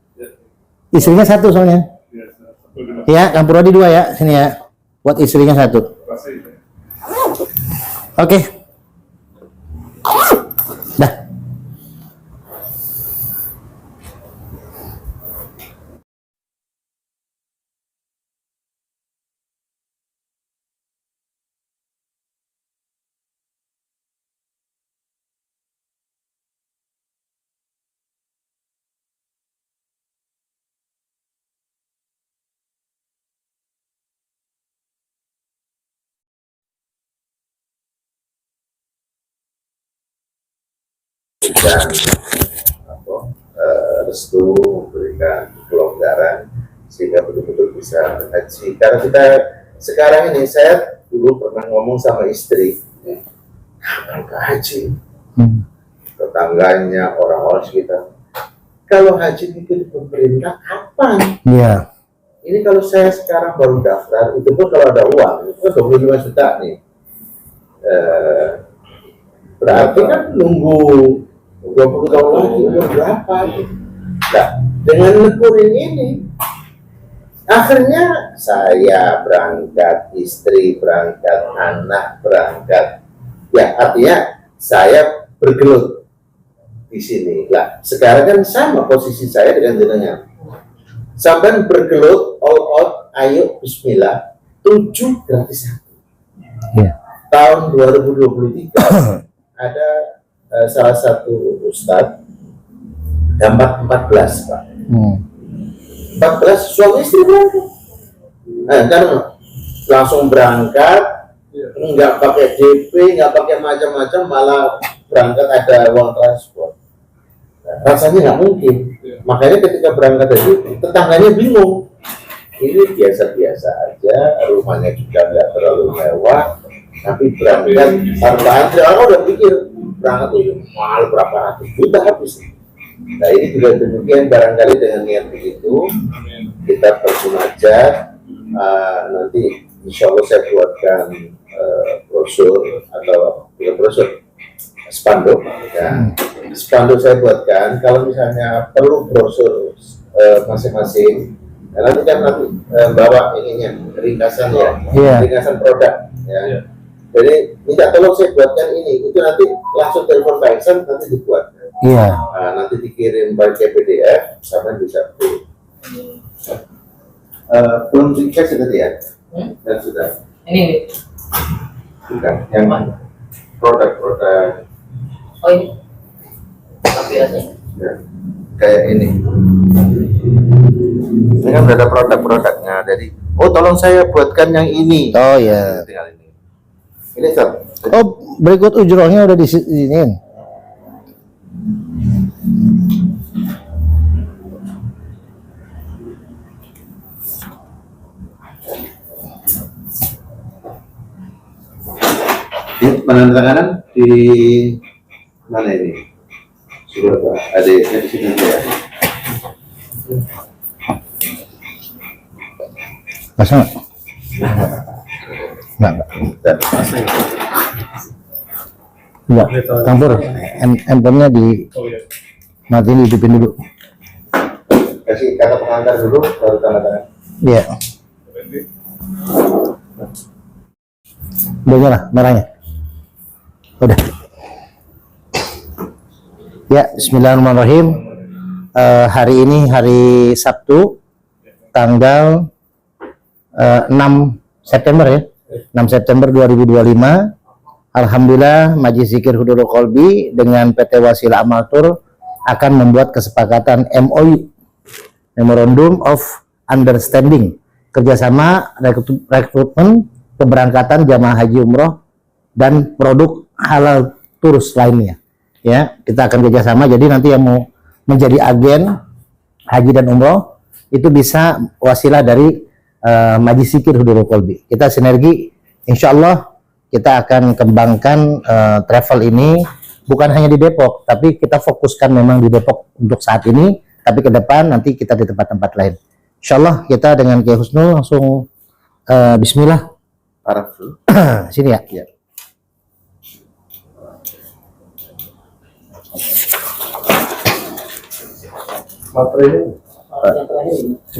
Istrinya satu soalnya. Ya, Kang Purwadi 2 ya, sini ya. Buat istrinya satu. Oke.
memberikan apa, restu, memberikan kelonggaran sehingga betul-betul bisa haji. Karena kita sekarang ini, saya dulu pernah ngomong sama istri, kapan ke haji? Tetangganya, orang-orang sekitar, kalau haji itu di pemerintah kapan?
Iya.
Ini kalau saya sekarang baru daftar, itu pun kalau ada uang, itu kan 25 juta nih. Berarti kan nunggu 20 tahun lagi, umur berapa? Nah, dengan nekurin ini, akhirnya saya berangkat, istri berangkat, anak berangkat. Ya, artinya saya bergelut di sini. Lah, sekarang kan sama posisi saya dengan jenengan. Sampai bergelut, all out, ayo bismillah, 7 gratis 1.
Iya.
Tahun 2023 ada salah satu ustadz dapat 14, Pak. 14 suami istri berangkat. Kan langsung berangkat, nggak pakai DP, nggak pakai macam-macam, malah berangkat ada uang transport. Rasanya nggak mungkin. Makanya ketika berangkat tadi, tetangganya bingung. Ini biasa-biasa aja, rumahnya juga nggak terlalu mewah, tapi berangkat tanpa antri, orang udah pikir berangkat itu mahal berapa ratus juta habis. Nah, ini juga demikian, barangkali dengan niat begitu kita bermunajat. Nanti insya Allah saya buatkan brosur atau bukan brosur, spanduk. Ya. Spanduk saya buatkan. Kalau misalnya perlu brosur masing-masing, nanti kan bawa ininya, ringkasannya, ringkasan produk. Ya. Jadi minta tolong saya buatkan ini, itu nanti langsung telepon Pak Iksan, nanti dibuat.
Iya.
Nanti dikirim pakai PDF, sama bisa beli. Belum dikasih tadi ya? Dan sudah.
Ini
Bukan, yang produk-produk.
oh ini biasa.
Ya, kayak ini. Ini kan udah ada produk-produknya, jadi tolong saya buatkan yang ini.
Oh ya.
Tinggal ini. Ini Ustaz.
Oh, berikut ujrohnya udah di sini.
Ini penandatanganan di mana ini? Sudah Pak, ada di sini ya.
Masa nggak? Nggak. Enggak, campur. Handphonenya di matiin, dihidupin dulu.
Kasih kata pengantar dulu, baru tanda tangan.
Iya. Udah nyala merahnya. Udah. Ya, bismillahirrahmanirrahim. Hari ini hari Sabtu, tanggal 6 September ya. 6 September 2025. Alhamdulillah Majelis Zikir Hudurul Qalbi dengan PT Wasilah Amaltur akan membuat kesepakatan MOU, Memorandum of Understanding, kerjasama rekrutmen keberangkatan jamaah haji umroh dan produk halal tours lainnya. Ya, kita akan kerjasama. Jadi nanti yang mau menjadi agen haji dan umroh itu bisa wasilah dari Majelis Zikir Hudurul Qalbi. Kita sinergi, insya Allah kita akan kembangkan travel ini bukan hanya di Depok, tapi kita fokuskan memang di Depok untuk saat ini, tapi ke depan nanti kita di tempat-tempat lain. Insya Allah kita dengan Kiai Husnul langsung bismillah.
Arab
Sini ya.
Ya. Materinya?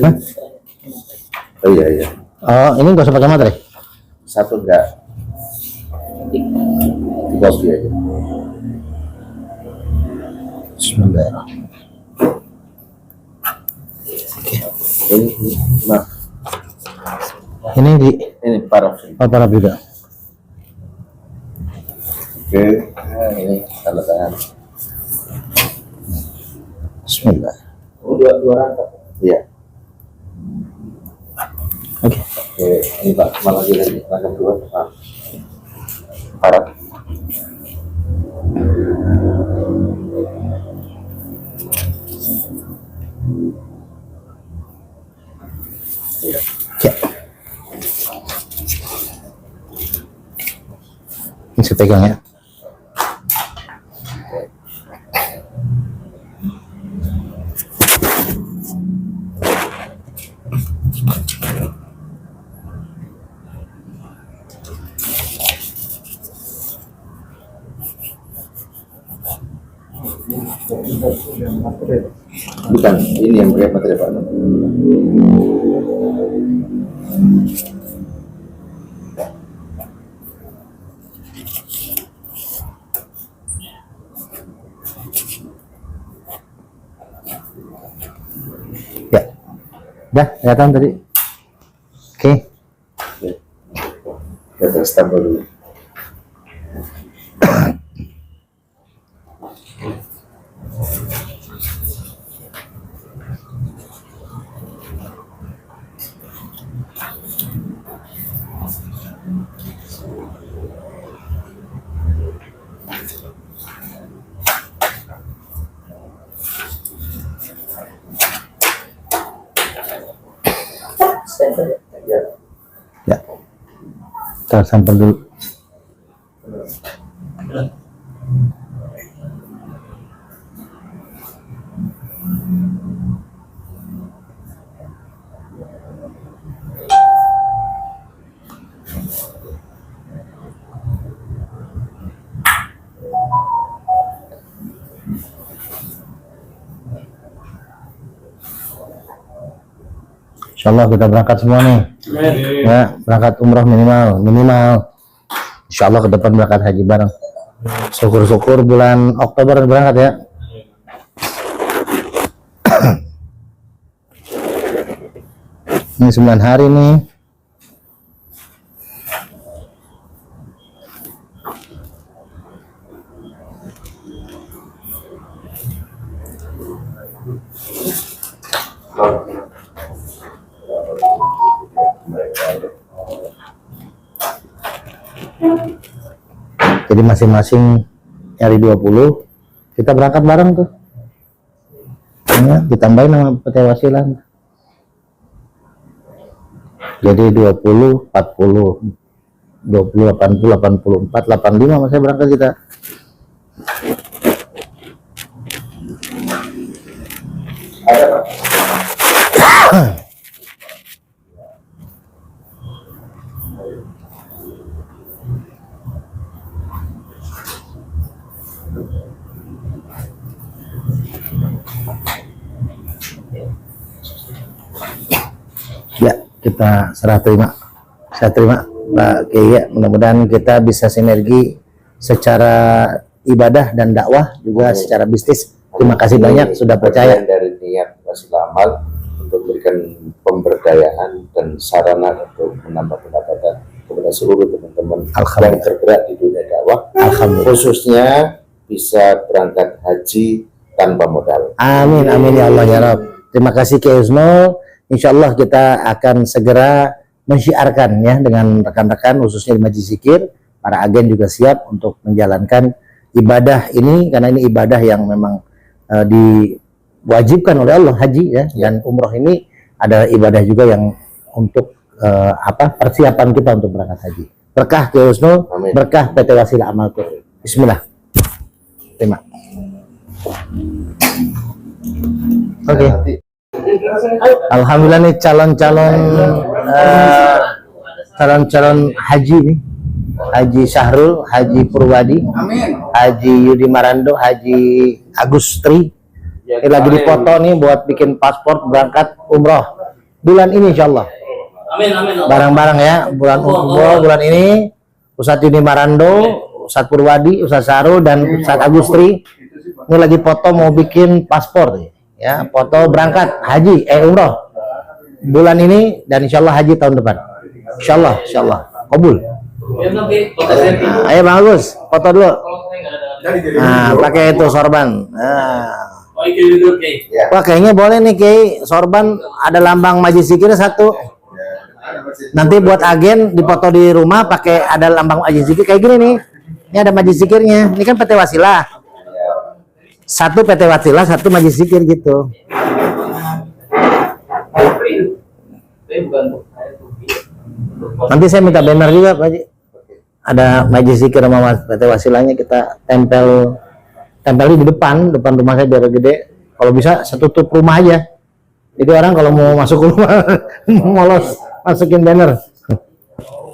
Hah?
Oh iya.
Oh, ini nggak usah pakai materai.
Satu enggak. 3 aja.
Bismillahirrahmanirrahim.
Ini, nah,
Ini di
ini paraf.
para juga.
Oke, nah, ini tanda tangan.
Bismillah.
Dua rangkap. Iya.
Oke.
Oke, ini Pak, mana lagi rangkap 2. Nah. Paraf.
Ya. Ini saya pegang ya.
Bukan, ini yang pakai materi Pak.
Ya. Dah, kelihatan tadi. Oke.
Kita stempel dulu. Ya.
Ya. Kita sampel dulu. Insyaallah kita berangkat semua nih. Ya, berangkat umroh minimal. Insyaallah ke depan berangkat haji bareng. Syukur-syukur bulan Oktober berangkat ya. Ini 9 hari nih. Jadi masing-masing nyari 20, kita berangkat bareng tuh. Ya, ditambahin sama PT Wasilah. Jadi 20, 40, 20, 80, 84, 85 masih berangkat kita. Ya, kita serah terima. Saya terima Pak Kiai ya. Mudah-mudahan kita bisa sinergi secara ibadah dan dakwah juga secara bisnis. Terima kasih banyak sudah percaya.
Dari niat Rasul Amal untuk memberikan pemberdayaan dan sarana untuk menambah pendapatan kepada seluruh teman-teman yang tergerak di dunia dakwah. Khususnya bisa berangkat haji tanpa modal.
Amin, amin ya Allah ya Rabb. Terima kasih Kiai Husnul. Insya Allah kita akan segera mensyiarkan ya dengan rekan-rekan khususnya di Majlis Zikir. Para agen juga siap untuk menjalankan ibadah ini karena ini ibadah yang memang diwajibkan oleh Allah, haji ya. Dan umroh ini adalah ibadah juga yang untuk persiapan kita untuk berangkat haji. Berkah Kiai Husnul, berkah PT Wasilah Amal Tur. Bismillah. Terima. Oke. Alhamdulillah nih calon-calon haji nih. Haji Syahrul, Haji Purwadi, Haji Yudi Marando, Haji Agustri. Ini lagi dipoto nih buat bikin paspor berangkat umroh bulan ini insyaallah.
Amin, amin.
Barang-barang ya, bulan umroh bulan ini. Ustadz Yudi Marando, Ustadz Purwadi, Ustadz Syahrul dan Ustadz Agustri. Ini lagi foto mau bikin paspor nih. Ya, foto berangkat haji umroh bulan ini dan insyaallah haji tahun depan. Insyaallah kabul. Ayo Bang Agus, foto dulu. Nah, pakai itu sorban. Nah. Wah, kayaknya boleh nih Kiai, sorban ada lambang Majlis Zikir satu. Nanti buat agen dipoto di rumah pakai ada lambang Majlis Zikir kayak gini nih. Ini ada Majlis Zikirnya. Ini kan PT Wasilah. Satu PT Wasilah, satu Majlis Zikir gitu.
bukan untuk saya tuh.
Nanti saya minta banner juga Pak Haji. Ada Majlis Zikir sama PT Wasilahnya kita tempelin di depan rumah saya biar gede. Kalau bisa setutup rumah aja. Jadi orang kalau mau masuk rumah molos masukin banner.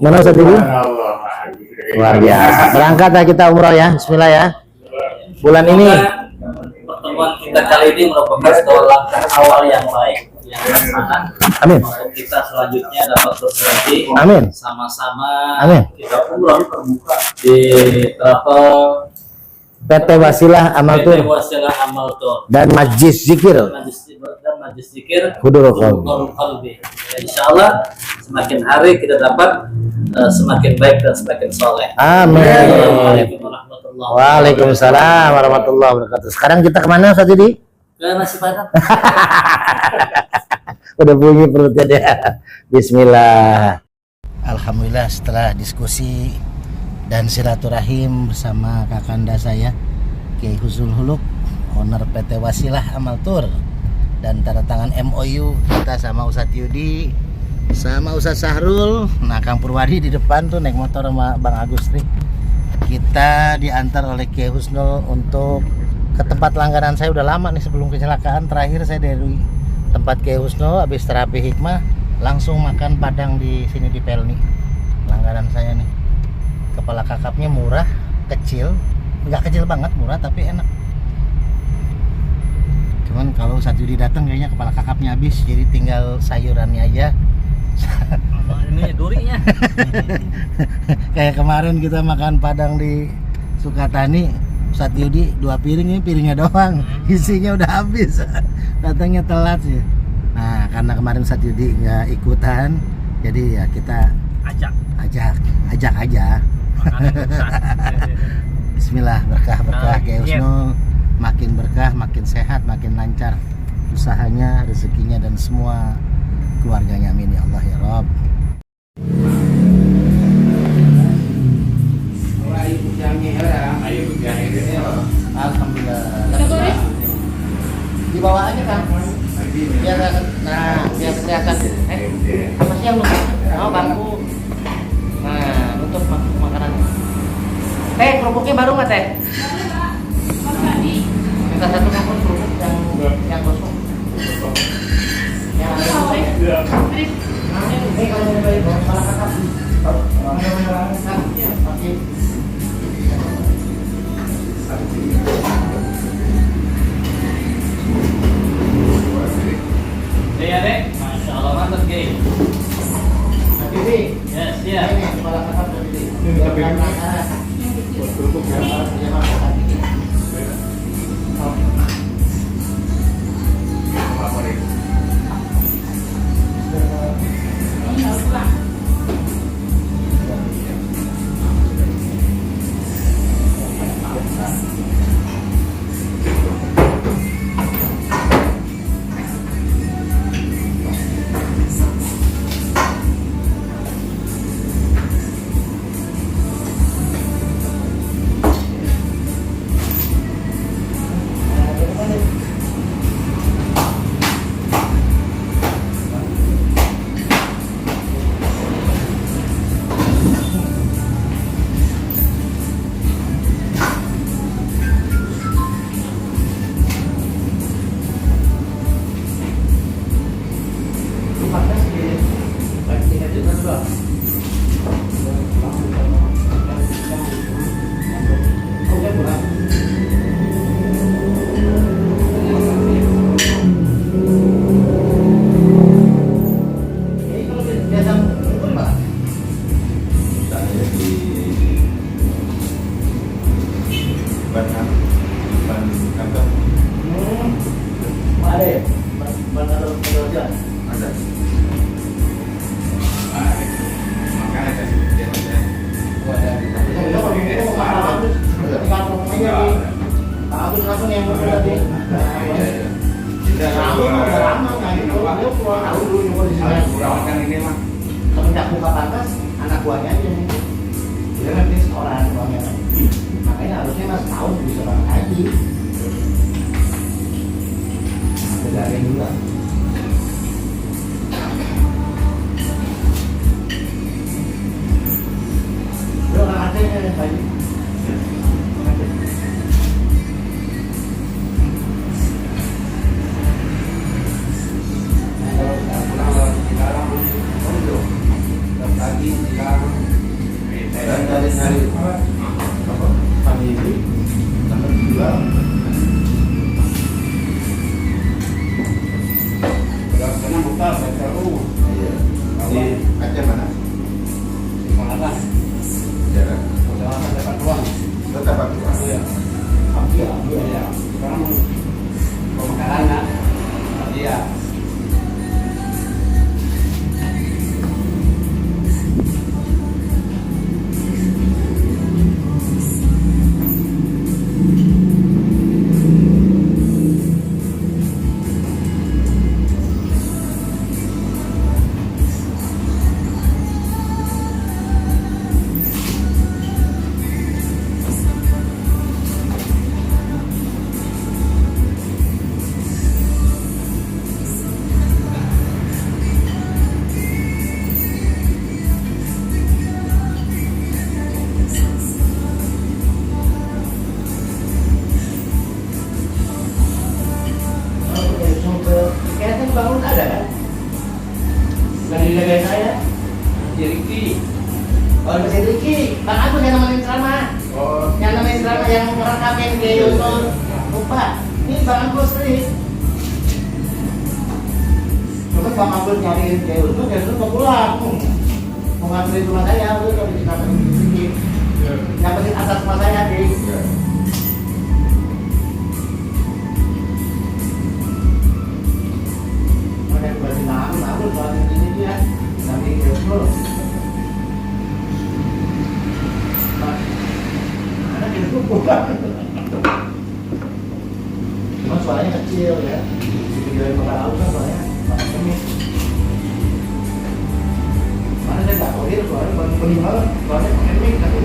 Mana Ustaz ini? Luar biasa. Berangkat ya kita umroh ya. Bismillah ya. Bulan ini.
Pertemuan kita kali ini merupakan sebuah langkah awal yang baik, yang sangat.
Amin.
Untuk kita selanjutnya dapat bersinergi.
Amin.
Sama-sama.
Amin.
Kita umroh di travel
PT Wasilah Amal Tur
PT Wasilah Amal Tur
dan Majlis Zikir
Majlis Zikir
Hudurul
Qalbi. Insya Allah semakin hari kita dapat semakin baik dan semakin soleh.
Amin.
Assalamualaikum warahmatullahi wabarakatuh.
Waalaikumsalam warahmatullahi wabarakatuh. Sekarang kita kemana Ustaz Didi?
Ke nasi padang.
Udah bunyi perutnya dia. Bismillah. Alhamdulillah setelah diskusi dan silaturahim bersama kakanda saya Kiai Husnul Huluk, owner PT Wasilah Amal Tur, dan tanda tangan MOU kita sama Ustadz Yudi sama Ustadz Sahrul. Nah Kang Purwadi di depan tuh naik motor sama Bang Agus nih. Kita diantar oleh Kiai Husnul untuk ke tempat langganan saya udah lama nih sebelum kecelakaan. Terakhir saya dari tempat Kiai Husnul habis terapi hikmah langsung makan padang di sini di Pelni. Langganan saya nih. Kepala kakapnya murah, kecil, nggak kecil banget, murah tapi enak. Cuman kalau Ustadz Yudi datang kayaknya kepala kakapnya habis, jadi tinggal sayurannya aja.
Ini durinya.
Kayak kemarin kita makan padang di Sukatani, Ustadz Yudi 2 piring, ini piringnya doang, isinya udah habis. Datangnya telat sih. Nah karena kemarin Ustadz Yudi nggak ikutan, jadi ya kita ajak aja. Bismillah, berkah Kiai Husnul, makin berkah, makin sehat, makin lancar usahanya, rezekinya dan semua keluarganya, amin ya Allah ya Rabb. Alhamdulillah. Dibawa aja kan? Biar kelihatan. Apa sih yang lu? Oh bangku. Nah, untuk makanan. Teh, kerupuknya baru nggak teh? Minta 1 mangkok kerupuk yang kosong. Yang ada teh. Ini kalau mau beli salah kakak.
Ya dek, masya Allah mantap Kiai.
Bibi,
Yes, ya.
ini kepala kakak Bibi. Kerupuk yang semenjak buka pantas anak buahnya aja nih, dia nanti sekolah buahnya kan, makanya harusnya mas tahun bisa berangkat haji, beda juga. kan? Yang dijagain saya.
Jadi
Oh, Masih Riki. Bang Agus yang nemenin ceramah.
oh
Yang nemenin ceramah yang orang kamen dia Yusuf. Lupa. Ini Bang Agus nih. Cuma Bang Agus nyariin dia Yusuf mau pulang. Mau nganterin rumah saya, udah kalau di kamar Riki. Yang penting atas rumah saya, Dik. Ada berarti malu soal ini dia. Nanti Yusuf. Ada di bukan. Cuma suaranya kecil ya. Di video yang tahu kan suaranya sangat kemis. Mana saya nggak tahu dia suaranya bening banget. Suaranya pakai mic tapi.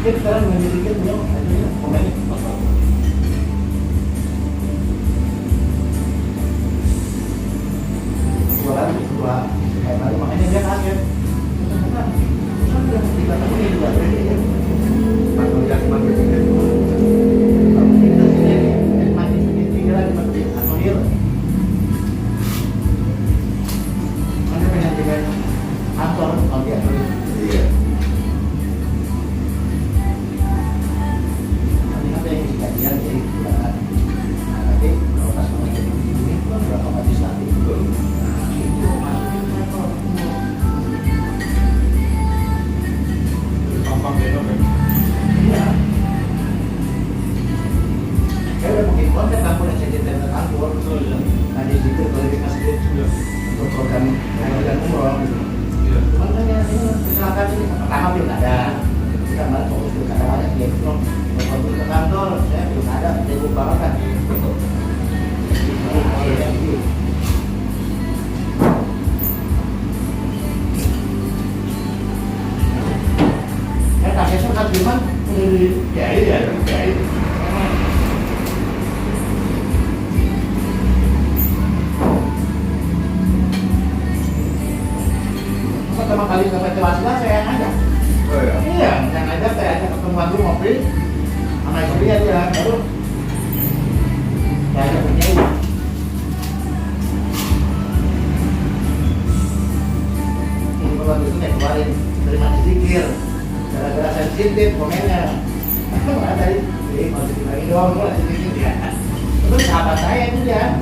Sekarang menjadi beliau komen dua kayak baru makanya dia kaget kan udah 3 tahun ini juga berarti ya kalau yang semakin tinggi kalau kita sini makin tinggi lagi makin anomir mana pengen dengan aktor kalau dia iya. Kajian jadi bulan nanti kalau pas mau jadi ini berapa legislatif itu masukin rekor gampang ya dong iya saya udah bikin konten kamu udah jadi tender kantor betul ya nanti situ klarifikasi untuk program dan umroh cuman kan ya ini kecelakaan ini pertama belum ada kita malah fokus ke kadang-kadang dia itu waktu ke kantor, saya belum ada, sibuk banget kan. Saya kagetnya kan cuman ya. Pertama kali ke PT Wasila saya yang ngajak. Oh iya? Iya, yang ngajak saya ajak ketemu dulu ngopi. Sama istri aja, baru saya ada penyewa. Ini waktu itu saya keluarin terima sedikit, gara-gara sensitif komennya. Mana tadi, mau sedikit lagi dong, mau sedikit ya. Terus sahabat saya itu dia.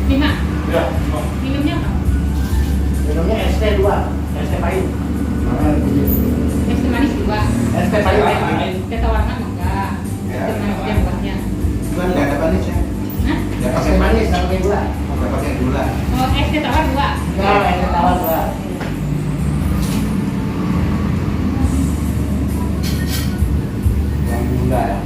Lima. Minumnya apa?
Minumnya ST 2, ST pahit.
Es teh manis 2.
ST pahit.
Teh tawarnan enggak. Es teh manis yang buahnya.
Bukan nggak ada manis ya?
Hah?
Nggak pakai manis. pakai gula. Nggak pakai gula.
Oh, es teh tawar 2.
Ya, es teh tawar 2.
Gula ya.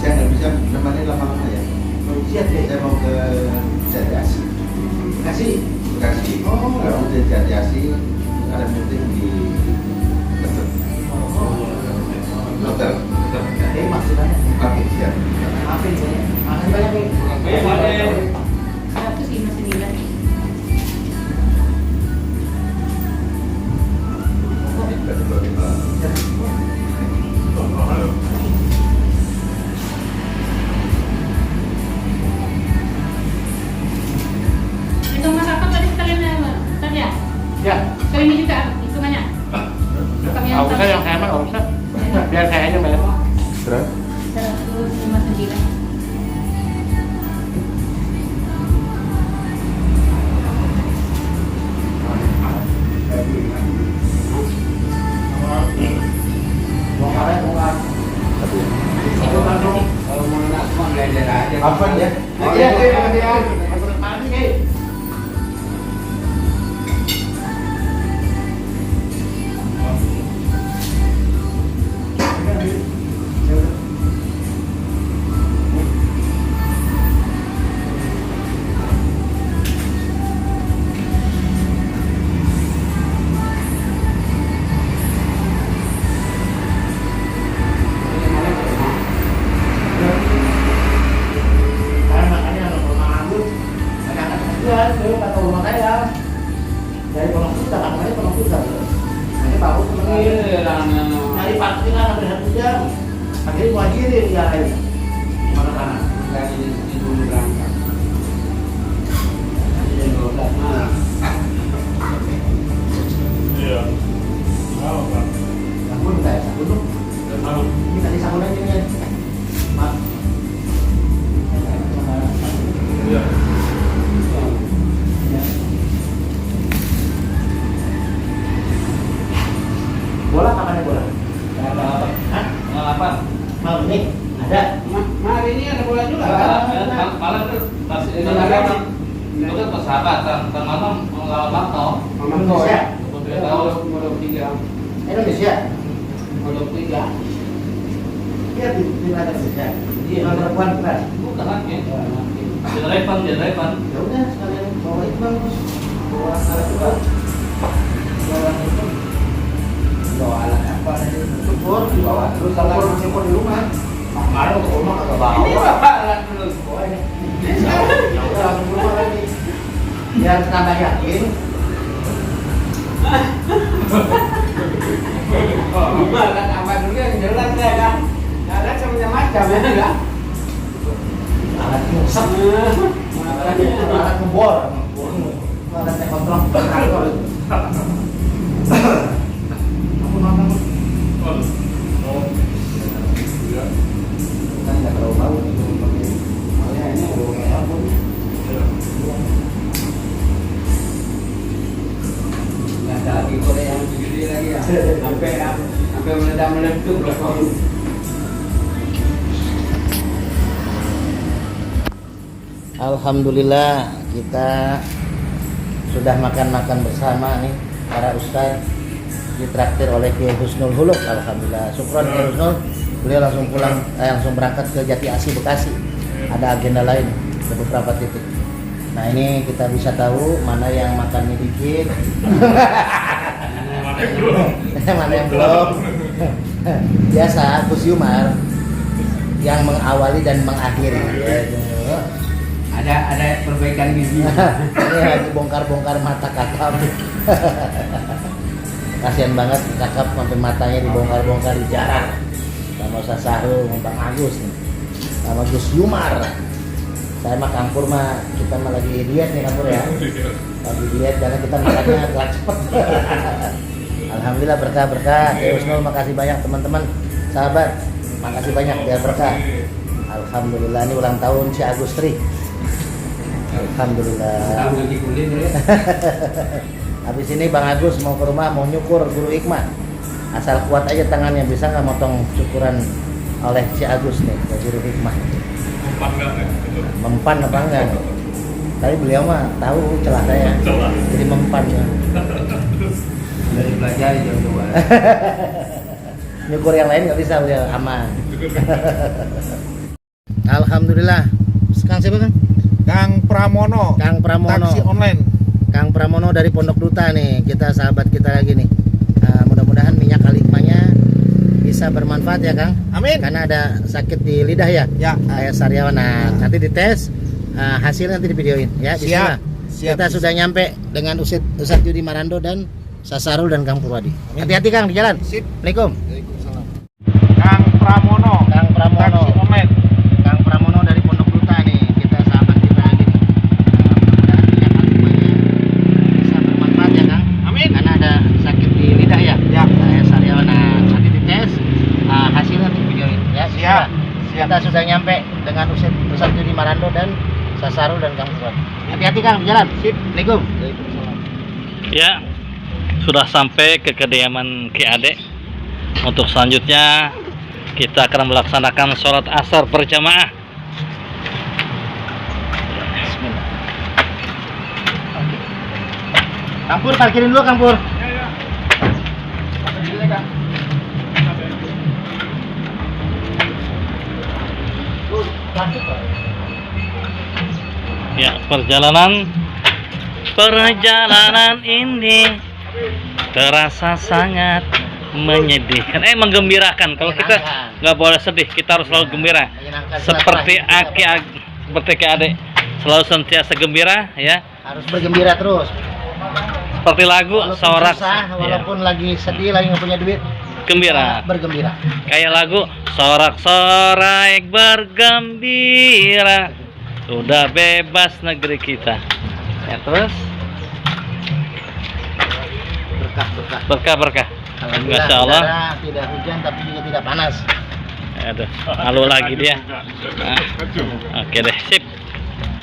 Saya nggak bisa menemani lama-lama ya. Siap ya, saya mau ke Jatiasi.
Kasih.
Bekasi.
Oh.
Kalau di Jatiasi ada meeting di dokter.
Maksudnya.
Oke, siap.
Maafin saya. Makasih banyak, Pi.
159. Itu mas apa tadi sekalian tadi ya?
Ya.
Kali ini juga hitungannya. Kami
Nggak usah yang saya mah nggak usah. Biar saya aja bayar.
Terus?
159.
Bongkarnya bongkar. Itu kan dong.
Kalau mau enak semua belajar aja.
Apa ya?
Oh, iya, iya. Makasih, Ki. Saya makannya ada rumah Agus. Kadang-kadang kasihan, dulu kata rumah saya. Dari Pondok Kuta, katanya Pondok Kuta. Ini baru dari pagi kan hampir 1 jam. Akhirnya gua kirim ya lain. Mana sana?
Dulu berangkat. Jam 12 malam.
Sabun saya, sabun dong. Ini tadi sabun aja nih. Maaf. Bola kapan ya bola? Hah?
Apa?
Malam ini ada.
Hari ini ada bola juga.
Malam itu pas itu kan persahabatan, kan malam melawan Makto.
Indonesia.
Putri tahu.
Modal 3.
Indonesia.
Modal 3.
Iya di mana Indonesia? Di perempuan bukan.
Bukan lagi. Jadi Revan.
Ya udah sekalian bawa itu bagus. Bawa alat itu. Bawa itu.
Bawa alat apa tadi?
Syukur dibawa. Terus syukur di rumah. Kemarin ke rumah kagak bawa.
Ini bapak alat dulu.
Bawa ini. Ya udah langsung ke rumah lagi. Biar tambah yakin.
Alat apa dulu yang jelas ya kan? Alat macam-macam ya enggak?
Alat nyusap. Alat ngebor. Alat yang kontrol kantor itu. Aku nonton. Kan nggak terlalu tahu. Makanya ini apa?
Nggak ada lagi Korea yang segede lagi ya. Sampai meledak-meledak berapa?
Alhamdulillah kita sudah makan-makan bersama nih para ustadz, ditraktir oleh Kiai Husnul Huluk. Alhamdulillah, syukron Kiai Husnul. Beliau langsung pulang, langsung berangkat ke Jatiasi Bekasi. Ada agenda lain ke beberapa titik. Nah ini kita bisa tahu mana yang makannya dikit, mana yang belum. Biasa Gus Yumar yang mengawali dan mengakhiri.
Ada perbaikan gizi.
Ini lagi bongkar-bongkar mata kakap. Kasihan banget kakap sampai matanya dibongkar-bongkar di jarak. Sama Ustaz Sahrul, Bang Agus nih. Sama Gus Yumar. Saya mah Kampur mah, kita mah lagi diet nih Kampur ya. Lagi diet karena kita makannya telat cepet. Alhamdulillah berkah-berkah. Husnul makasih banyak teman-teman, sahabat. Makasih banyak biar berkah. Alhamdulillah ini ulang tahun si Agustri. Alhamdulillah.
Tahu lagi kulit ya.
Habis ini Bang Agus mau ke rumah mau nyukur Guru Hikmah. Asal kuat aja tangannya, bisa nggak motong syukuran oleh si Agus nih ke Guru Hikmah. Mempan apa enggak? Tapi beliau mah tahu celah saya. Jadi mempan ya.
Dari belajar jauh-jauh.
Nyukur yang lain nggak bisa, beliau aman. Alhamdulillah. Kang siapa Kang?
Kang Pramono.
Kang Pramono.
Taksi online.
Kang Pramono dari Pondok Duta nih. Kita sahabat kita lagi nih. Mudah-mudahan minyak Al-Hikmahnya bisa bermanfaat ya Kang.
Amin.
Karena ada sakit di lidah ya.
Ya.
Kayak Saryawan. Nah, nanti dites, hasilnya nanti divideoin ya. Bismillah.
Siap.
Kita sudah nyampe dengan Ustadz Yudi Marando dan Sasarul dan Kang Purwadi. Hati-hati Kang di jalan.
Sip.
Assalamualaikum.
Waalaikumsalam. Kang Pramono.
Kang Pramono.
Taksi online.
Kang Pramono dari Pondok Duta nih. Kita sahabat kita lagi nih. Mudah-mudahan minyak Al-Hikmahnya bisa bermanfaat ya Kang.
Amin.
Karena ada sakit di lidah ya.
Ya.
Kayak Saryawan. Nah, nanti dites, hasilnya nanti videoin ya.
Siap.
Bismillah. Kita sudah nyampe dengan Ustadz Yudi Marando dan Sasarul dan Kang Purwadi. Hati-hati Kang di jalan. Sip. Assalamualaikum.
Waalaikumsalam.
Ya, sudah sampai ke kediaman Ki Ade. Untuk selanjutnya kita akan melaksanakan sholat asar berjamaah.
Bismillah. Oke. Kang Pur, parkirin dulu Kang Pur.
Ya, perjalanan ini terasa sangat menyedihkan, menggembirakan. Kalau kita nggak boleh sedih, kita harus selalu gembira.
Menyenangkan
Seperti
silaturahmi.
seperti Ki Ade, selalu senantiasa gembira, ya.
Harus bergembira terus.
Seperti lagu
Walaupun
Sorak,
susah,
ya,
walaupun lagi sedih, lagi nggak punya duit,
gembira.
bergembira.
Kayak lagu sorak-sorai bergembira, sudah bebas negeri kita. Ya, terus berkah.
Alhamdulillah,
Masya Allah.
udara tidak hujan tapi juga tidak panas.
Aduh, malu lagi dia. Nah, oke deh, sip.